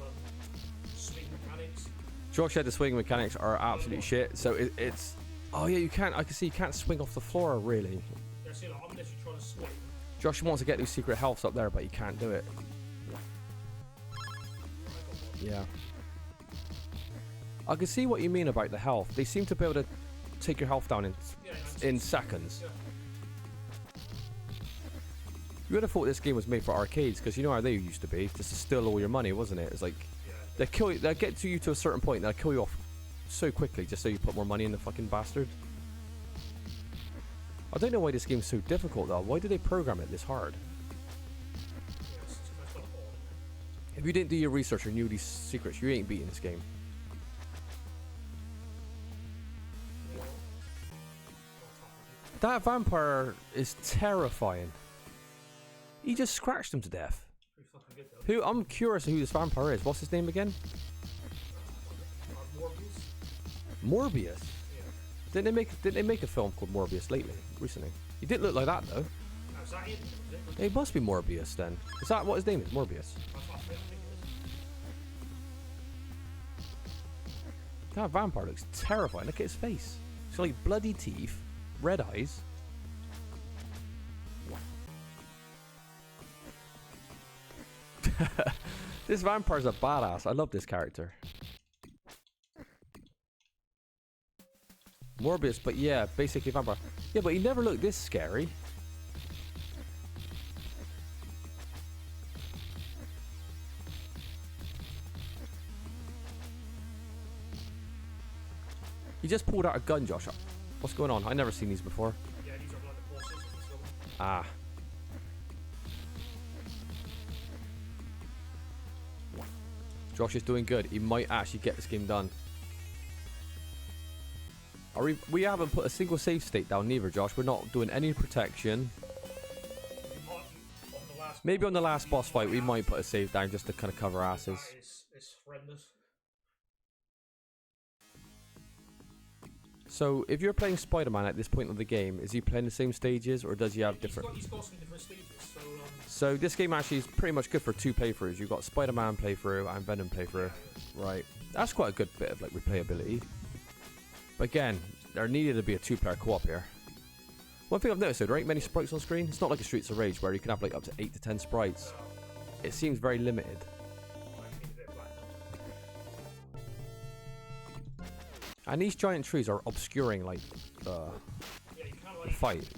swing mechanics. Josh said the swing mechanics are absolute shit, so it's... Oh yeah, you can't... I can see you can't swing off the floor, really. Yeah, see, I'm literally trying to swing. Josh wants to get these secret healths up there, but he can't do it. Yeah. I can see what you mean about the health. They seem to be able to take your health down in seconds. Yeah. You would have thought this game was made for arcades, because you know how they used to be, just to steal all your money, wasn't it? It's like, Yeah. they kill you, they get to you to a certain point, and they'll kill you off so quickly, just so you put more money in the fucking bastard. I don't know why this game's so difficult though. Why do they program it this hard? It's got all in If you didn't do your research or knew these secrets, you ain't beating this game. there. Yeah. That vampire is terrifying. He just scratched him to death. Pretty fucking good though. Who? I'm curious who this vampire is. What's his name again? Morbius? Morbius. Yeah. Didn't they make a film called Morbius recently? He didn't look like that though. Is that it? It must be Morbius then. Is that what his name is? Morbius. That's what I think it is. That vampire looks terrifying. Look at his face. He's got like bloody teeth, red eyes. This vampire's a badass. I love this character. Morbius, but yeah, basically vampire. Yeah, but he never looked this scary. He just pulled out a gun, Josh. What's going on? I've never seen these before. Yeah, these are like the bosses of this level. Ah. Josh is doing good. He might actually get this game done. We haven't put a single save state down neither, Josh. We're not doing any protection. Maybe on the last boss fight we might put a save down just to kind of cover asses. It's horrendous. So if you're playing Spider-Man at this point of the game, is he playing the same stages or does he have different... He's got some different stages, so... So this game actually is pretty much good for 2 playthroughs. You've got Spider-Man playthrough and Venom playthrough. Right. That's quite a good bit of like replayability. But again, there needed to be a 2-player co-op here. One thing I've noticed though, there ain't many sprites on screen. It's not like a Streets of Rage where you can have like up to 8 to 10 sprites. It seems very limited. And these giant trees are obscuring like the fight.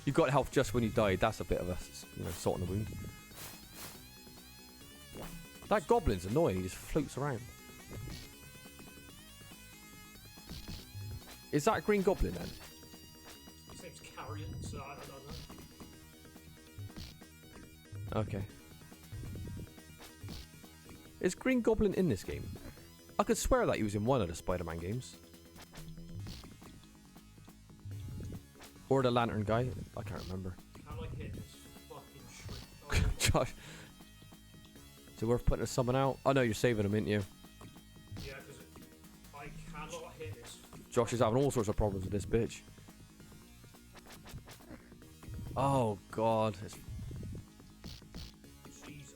You got health just when you died. That's a bit of a salt in the wound. That goblin's annoying. He just floats around. Is that Green Goblin then? His name's Carrion, so I don't know. Okay. Is Green Goblin in this game? I could swear that he was in one of the Spider-Man games. Or the Lantern guy. I can't remember. Can I hit this fucking shriek? Josh. Is it worth putting someone out? Oh no, you're saving him, ain't you? Yeah, because I cannot hit this. Josh is having all sorts of problems with this bitch. Oh god. Jesus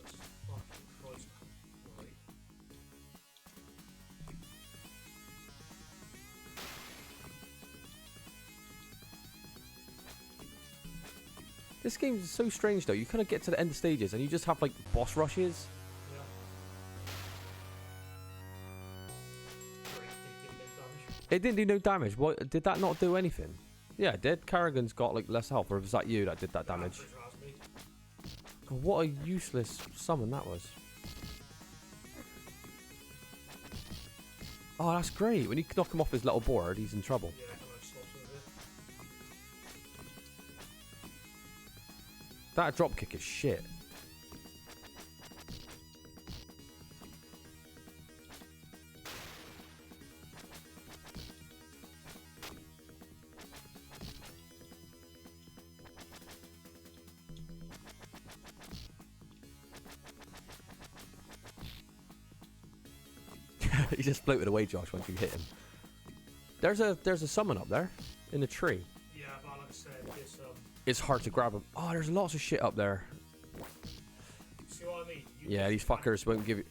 fucking Christ. Right. This game is so strange though. You kind of get to the end stages and you just have like boss rushes. Yeah. Great, they didn't make damage. It didn't do no damage. What did that not do anything? Yeah, it did. Carrigan's got like less health, or was that you that did that damage? Pretty sure that's me. God, what a useless summon that was. Oh, that's great. When you knock him off his little board, he's in trouble. Yeah, I can slot with it. That drop kick is shit. He just floated away, Josh, once you hit him. There's a summon up there in the tree. Yeah, but like I said, this It's hard to grab him. Oh, there's lots of shit up there. see what I mean? Yeah, these fuckers won't give you...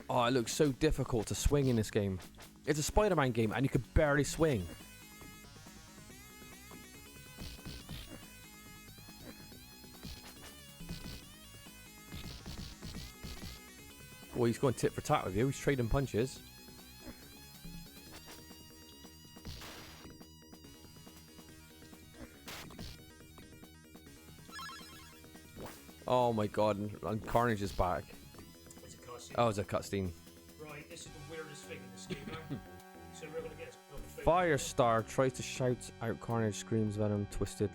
Oh, it looks so difficult to swing in this game. It's a Spider-Man game and you could barely swing. Well, he's going tit for tat with you. He's trading punches. Oh my god, and Carnage is back. It's a cutscene. Oh, it's a cutscene. Right, this is the weirdest thing in this game now. So we're gonna get a Firestar tries to shout out Carnage, screams Venom, twisted.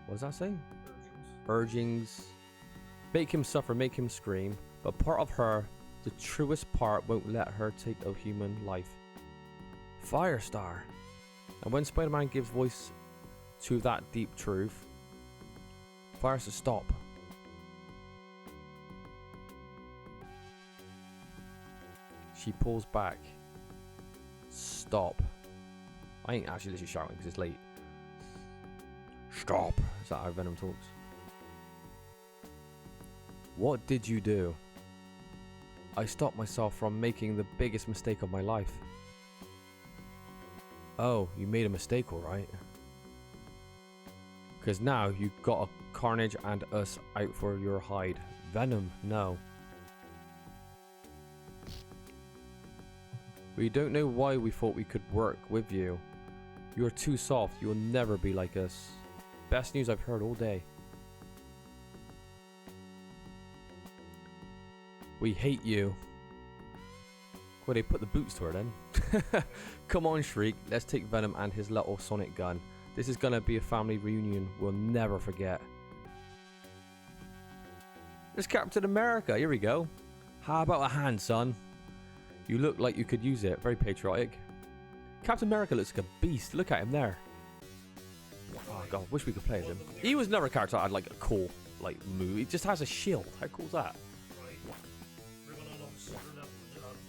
What does that say? Urgings. Make him suffer, make him scream. But part of her, the truest part, won't let her take a human life. Firestar. And when Spider-Man gives voice to that deep truth, Firestar, stop. She pulls back. Stop. I ain't actually literally shouting because it's late. Stop. Is that how Venom talks? What did you do? I stopped myself from making the biggest mistake of my life. Oh, you made a mistake, alright. Because now you got a Carnage and us out for your hide. Venom, no. We don't know why we thought we could work with you. You're too soft, you'll never be like us. Best news I've heard all day. We hate you. Well, they put the boots to her then. Come on, Shriek. Let's take Venom and his little sonic gun. This is gonna be a family reunion we'll never forget. There's Captain America. Here we go. How about a hand, son? You look like you could use it. Very patriotic. Captain America looks like a beast. Look at him there. Oh god, wish we could play as him. He was never a character I had like a cool move. He just has a shield. How cool is that? We're gonna unlock a secret level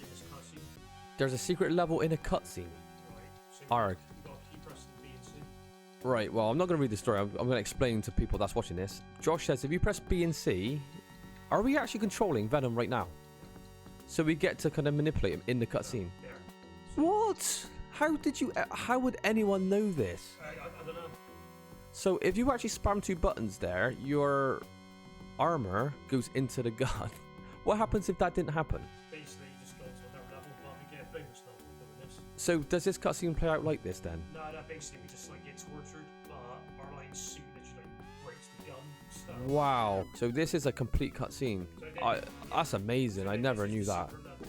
in this cutscene. There's a secret level in a cutscene. Right. So Arg. you got to keep pressing B and C. Right, well, I'm not going to read the story. I'm going to explain to people that's watching this. Josh says if you press B and C, are we actually controlling Venom right now? So we get to kind of manipulate him in the cutscene. There. What? How would anyone know this? I don't know. So if you actually spam two buttons there, your armor goes into the gun. What happens if that didn't happen? Basically, you just go to another level, but we get bonus level for doing this. So does this cutscene play out like this then? No, basically we just get tortured, but our suit literally breaks the gun. So, Wow. So this is a complete cutscene. So then, That's amazing. so I then never this is knew the that. secret level.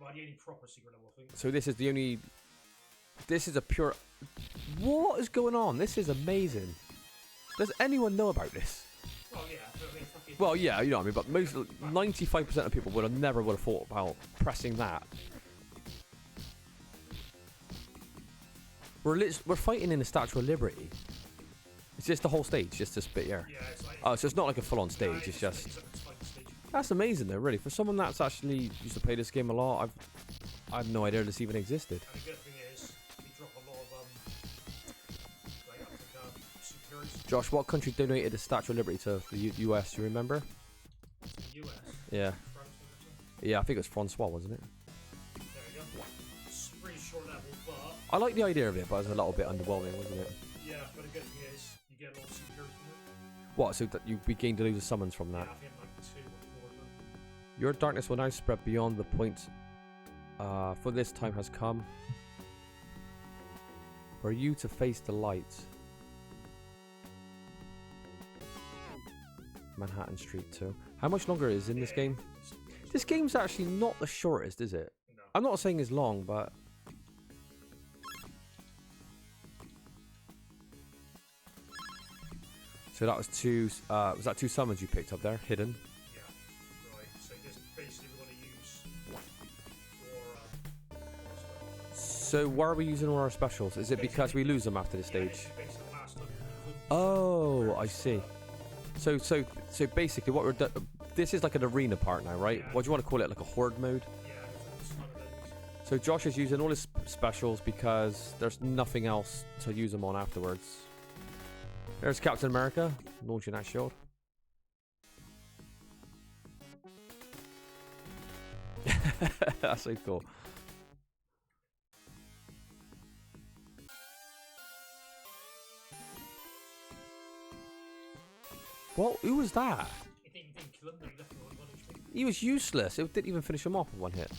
like the only proper secret level, I think. So this is the only... This is a pure... What is going on? This is amazing. Does anyone know about this? Oh yeah, I mean, fucking... Well, yeah, you know what I mean, but most 95% of people would have never thought about pressing that. We're fighting in the Statue of Liberty. It's just the whole stage, just this bit here. Yeah, it's like... Oh, so it's not like a full-on stage. It's just... That's amazing, though. Really, for someone that's actually used to play this game a lot, I had no idea this even existed. And the good thing is, you drop a lot of like superiors. Josh, what country donated the Statue of Liberty to the US? Do you remember? The US. Yeah. France, Yeah, I think it was Francois, wasn't it? there you go. It's pretty short level, but I like the idea of it, but it was a little bit underwhelming, wasn't it? yeah, but the good thing is, you get a lot of superiors from it. What? So that you gained a load of summons from Yeah, that? I think like 2 or 4 of them. Your darkness will now spread beyond the point. For this time has come. For you to face the light. Manhattan Street 2. How much longer is in this game? This game's actually not the shortest, is it? No. I'm not saying it's long, but... So that was was that 2 summons you picked up there, hidden? Yeah, right. So just basically we want to use for So why are we using all our specials? Is it because we lose them after the stage? basically the last one. Oh, I see. So basically, what we're this is like an arena part now, right? Yeah. What do you want to call it? Like a horde mode? Yeah, it's one of those. So Josh is using all his specials because there's nothing else to use them on afterwards. There's Captain America launching that shield. That's so cool. What? Who was that? You didn't kill him, no, you left him on 1 HP. He was useless. It didn't even finish him off with 1 hit.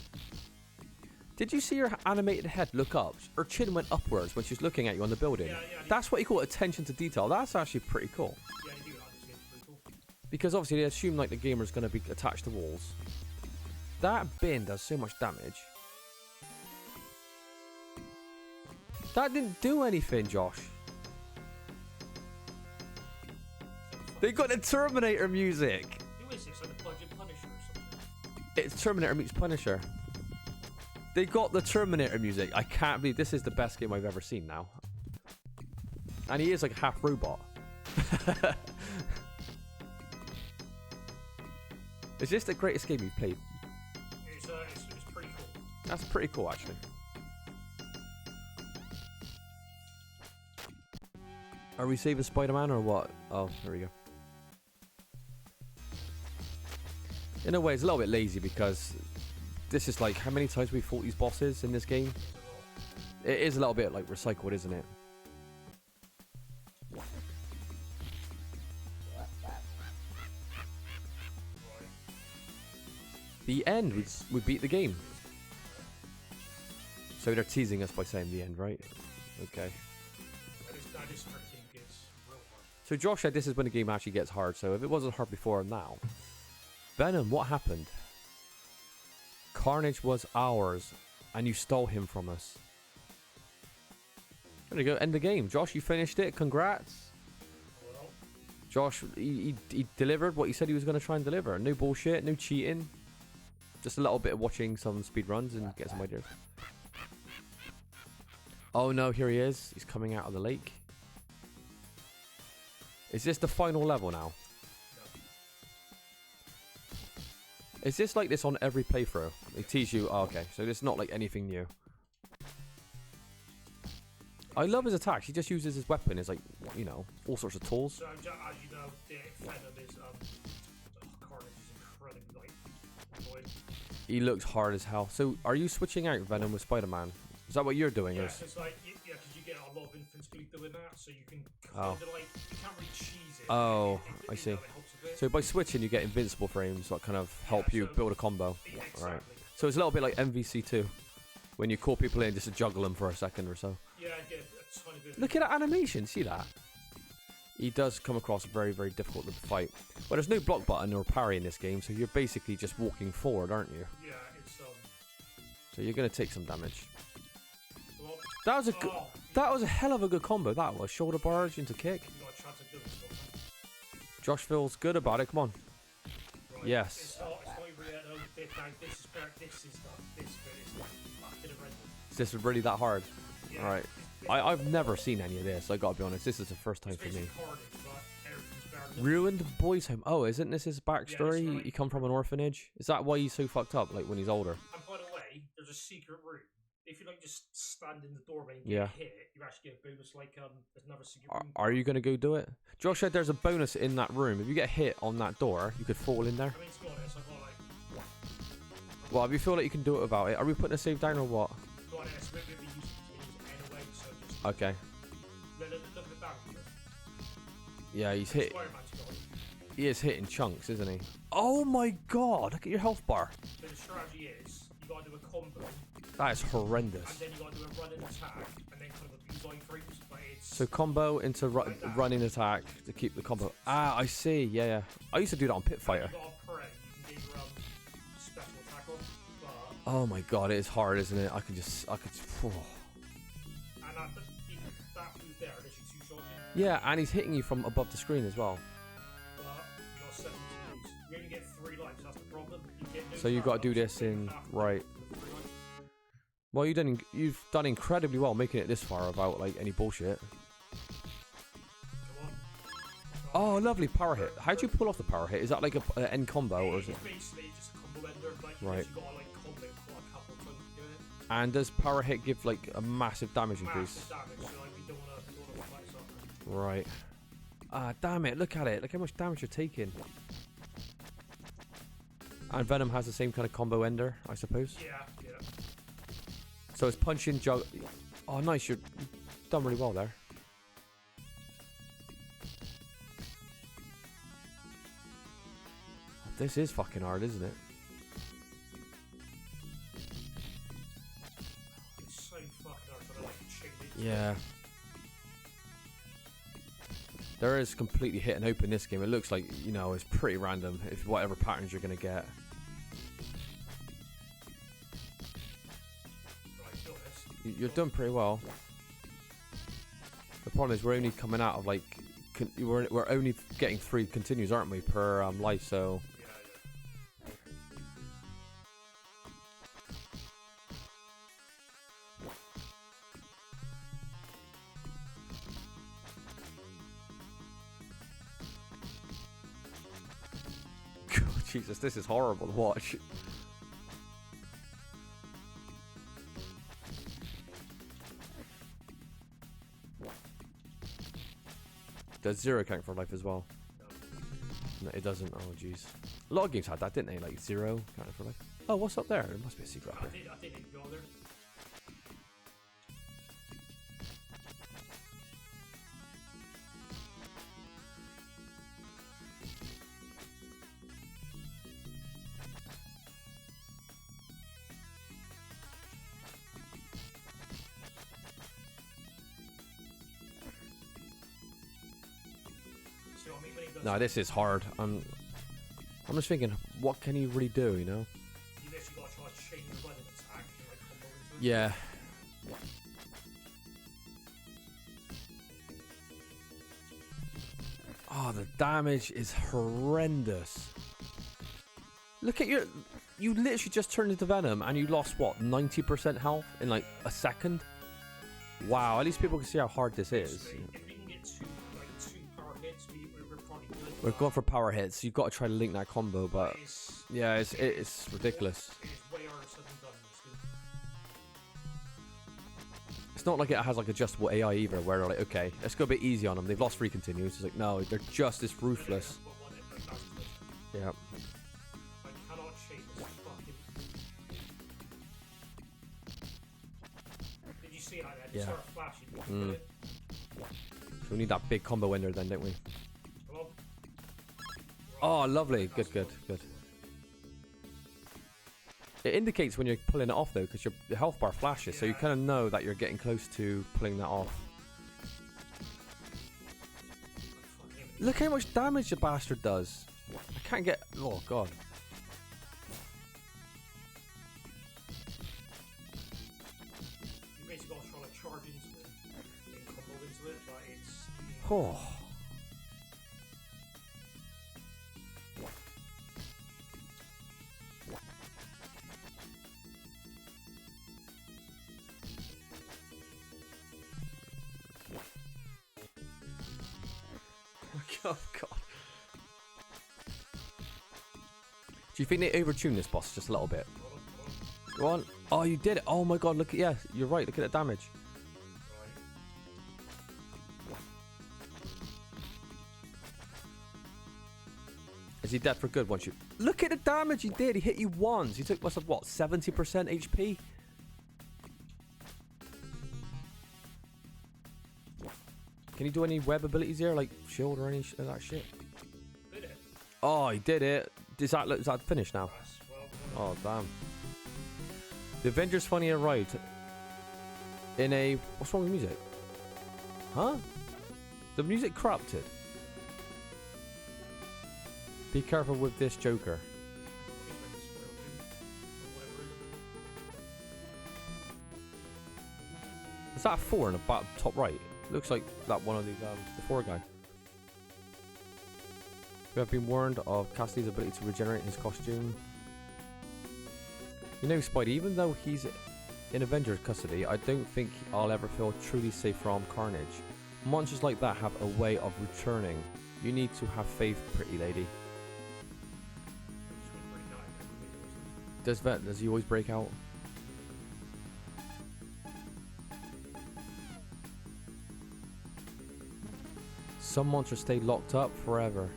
Did you see her animated head look up? Her chin went upwards when she was looking at you on the building. Yeah, That's what you call attention to detail. That's actually pretty cool. yeah, you do that. This game's pretty cool. Because obviously they assume like the gamer's going to be attached to walls. That bin does so much damage. That didn't do anything, Josh. They got the Terminator music. Who is this? Like the Budget Punisher or something? It's Terminator meets Punisher. They got the Terminator music. I can't believe this is the best game I've ever seen now. And he is like a half robot. Is this the greatest game you've played? It's pretty cool. That's pretty cool, actually. Are we saving Spider-Man or what? Oh, there we go. In a way, it's a little bit lazy because this is like how many times we fought these bosses in this game. It is a little bit like recycled, isn't it? The end would beat the game. So they're teasing us by saying the end, right? Okay. That is where the game gets real hard. So Josh said this is when the game actually gets hard. So if it wasn't hard before, now. Venom, what happened? Carnage was ours, and you stole him from us. There you go, end the game. Josh, you finished it. Congrats. Well, Josh, he delivered what he said he was going to try and deliver. No bullshit, no cheating. Just a little bit of watching some speedruns and get some ideas. Oh no, here he is. He's coming out of the lake. Is this the final level now? Is this like this on every playthrough? They tease you, oh, okay, so it's not like anything new. I love his attacks. He just uses his weapon as like, you know, all sorts of tools. so as you know, the Venom is Carnage is incredibly like annoying. He looks hard as hell. So are you switching out Venom with Spider-Man? Is that what you're doing? Yeah, Is it's like because you get a lot of infancy doing that, so you can Oh. kind of like you can't really cheese it. Oh, I You see. know, it helps a bit. So by switching, you get invincible frames that kind of help Yeah, you so- build a combo. Exactly. Right. So it's a little bit like MVC2, when you call people in just to juggle them for a second or so. Yeah, get a tiny bit. Look at that animation. See that? He does come across very, very difficult to fight. But there's no block button or parry in this game, so you're basically just walking forward, aren't you? Yeah, So you're gonna take some damage. Well, That was a good. oh, That was a hell of a good combo. That was shoulder barge into kick. you got a chance of doing this one. Josh feels good about it. Come on. Right. Yes. It's not really that old bit. Now, this is better. This is not. This bit is not. I could have read it. Is this really that hard? Yeah, All right. I've never seen any of this. I gotta be honest. This is the first time it's for me. basically Carnage, but everything's better than Ruined boys' home. Oh, isn't this his backstory? Yeah, right. He come from an orphanage. Is that why he's so fucked up? Like when he's older. And by the way, there's a secret room. If you like just stand in the doorway and Yeah. get hit, you actually get a bonus like there's another secret room. Are you gonna go do it? Josh said there's a bonus in that room. If you get hit on that door, you could fall in there. I mean, to be honest, I've got like. Well, if you feel like you can do it without it, are we putting a save down or what? To be honest, maybe we use it anyway, so just. Okay. Look at the damage. Yeah, he's hit. Spider-Man's got it. He is hitting chunks, isn't he? Oh my god! Look at your health bar. So the strategy is you gotta do a combo, That is horrendous. and then you gotta do a running attack, and then kind of abuse line frames. But it's So combo into running attack to keep the combo. Ah, I see. Yeah, yeah. I used to do that on Pit Fighter. you gotta pray. You can get your special attack on, but Oh my god, it is hard, isn't it? I could. Phew. and that move there, literally 2 shots. Yeah, and he's hitting you from above the screen as well. But you got 17 moves. You only get 3 lives. That's the problem. You get no So you got to do counter, this so you in have to right. do the 3 lives. Well, you've done incredibly well making it this far without like any bullshit. Come on. Oh, lovely power hit. How do you pull off the power hit? Is that like a end combo or is it? It's basically just a combo ender. Like, Right. you gotta like combo for a couple of times to do it. And does power hit give like a massive damage increase? Massive damage, so like, we don't wanna fight something. Right. Ah, damn it! Look at it. Look how much damage you're taking. And Venom has the same kind of combo ender, I suppose. Yeah, yeah. So it's punching jug. Oh, nice! You've done really well there. This is fucking hard, isn't it? It's so fucking hard for the like chain it. Yeah. There is completely hit and open this game. It looks like, you know, it's pretty random if whatever patterns you're gonna get. Right, be honest. You're doing pretty well. The problem is we're only coming out of like we're only getting 3 continues, aren't we, per life? So Yeah, yeah. Jesus, this is horrible to watch. Does 0 count for life as well? No, it doesn't. Oh, jeez. A lot of games had that, didn't they? Like 0 counted for life. Oh, what's up there? There must be a secret up I here. think it can go there. See what I mean when he does No, this is hard. I'm just thinking, what can he really do? You know? you literally gotta try to chain your running attack and like combo into it. Yeah. Oh, the damage is horrendous. Look at your... You literally just turned into Venom and you lost, what, 90% health in like a second? Wow, at least people can see how hard this is. Basically, if we can get 2 power hits, we're probably good. We're going for power hits. You've got to try to link that combo, but... It's Yeah, it's ridiculous. way harder said than done. It's not like it has like adjustable AI either, where they're like, okay, let's go a bit easy on them. They've lost 3 continues. It's like, no, they're just as ruthless. Yeah. I cannot shake this fucking. Did you see it like that? Yeah. It started flashing. Mm. So we need that big combo ender then, don't we? Come on. Oh, lovely. Good, good, good. It indicates when you're pulling it off though, because your health bar flashes, so you kind of know that you're getting close to pulling that off. Look how much damage the bastard does. I can't get... Oh, God. charge into it, and combo into it, but it's... Oh. Oh god. Do you think they overtuned this boss just a little bit? Go on. Oh, you did it. Oh my god, look at, yeah, you're right, look at the damage. Is he dead for good once you... Look at the damage he did. He hit you once. He took, what, 70% HP? Can he do any web abilities here, like shield or any of that shit? Did it? Oh, he did it. Is that finished now? Oh, damn. The Avengers finally arrived in a... What's wrong with the music? Huh? The music corrupted. Be careful with this Joker. Is that a 4 in the bottom top right? Looks like that one of these, the 4 guy. We have been warned of Cassidy's ability to regenerate his costume. You know, Spidey, even though he's in Avengers custody, I don't think I'll ever feel truly safe from Carnage. Monsters like that have a way of returning. You need to have faith, pretty lady. Does he always break out? Some monsters stay locked up forever.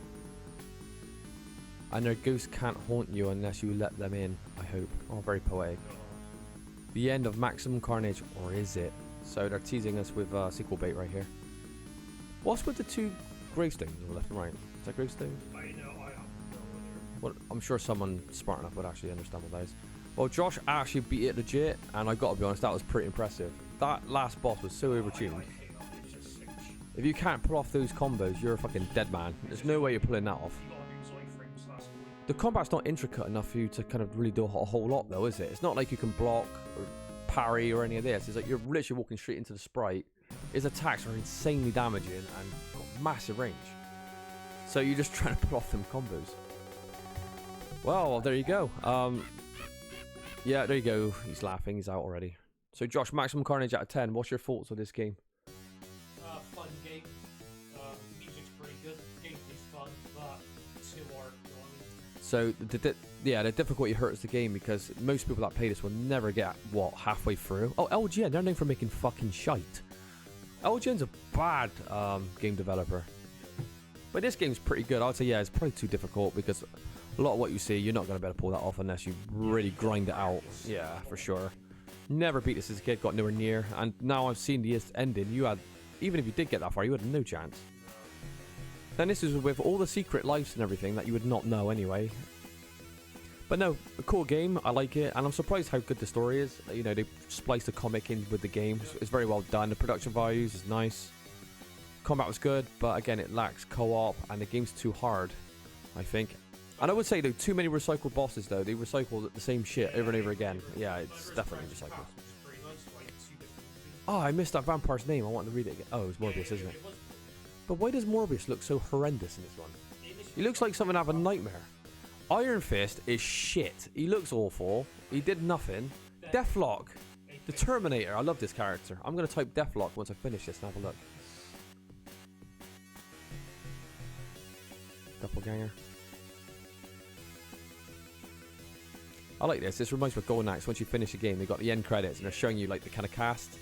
And their ghosts can't haunt you unless you let them in, I hope. Oh, very poetic. The end of Maximum Carnage, or is it? So they're teasing us with sequel bait right here. What's with the 2 gravestones on the left and right? Is that gravestone? I have no idea. Well, I'm sure someone smart enough would actually understand what that is. Well, Josh actually beat it legit, and I gotta be honest, that was pretty impressive. That last boss was so overtuned. If you can't pull off those combos, you're a fucking dead man. There's no way you're pulling that off. The combat's not intricate enough for you to kind of really do a whole lot, though, is it? It's not like you can block or parry or any of this. It's like you're literally walking straight into the sprite. His attacks are insanely damaging and got massive range. So you're just trying to pull off them combos. Well, there you go. Yeah, there you go. He's laughing. He's out already. So, Josh, Maximum Carnage out of 10. What's your thoughts on this game? Fun game. Music's pretty good. Gameplay's fun, but too hard. So, the difficulty hurts the game because most people that play this will never get, what, halfway through? Oh, LGN, they're known for making fucking shite. LGN's a bad game developer. But this game's pretty good. I'd say, yeah, it's probably too difficult because a lot of what you see, you're not going to be able to pull that off unless you really grind it out. Yeah, for sure. Never beat this as a kid, got nowhere near. And now I've seen the ending. You had, even if you did get that far, you had no chance. Then this is with all the secret lives and everything that you would not know anyway. But no, a cool game. I like it. And I'm surprised how good the story is. You know, they spliced the comic in with the game. It's very well done. The production values is nice. Combat was good, but again, it lacks co-op. And the game's too hard, I think. And I would say, though, too many recycled bosses, though. They recycle the same shit over and over again. Yeah, it's definitely recycled. Oh, I missed that vampire's name. I wanted to read it again. Oh, it's Morbius, isn't it? But why does Morbius look so horrendous in this one? He looks like someone out of a nightmare. Iron Fist is shit. He looks awful. He did nothing. Deathlock. The Terminator. I love this character. I'm going to type Deathlock once I finish this and have a look. Doppelganger. I like this. This reminds me of Golden Axe. Once you finish the game, they've got the end credits and they're showing you like the kind of cast.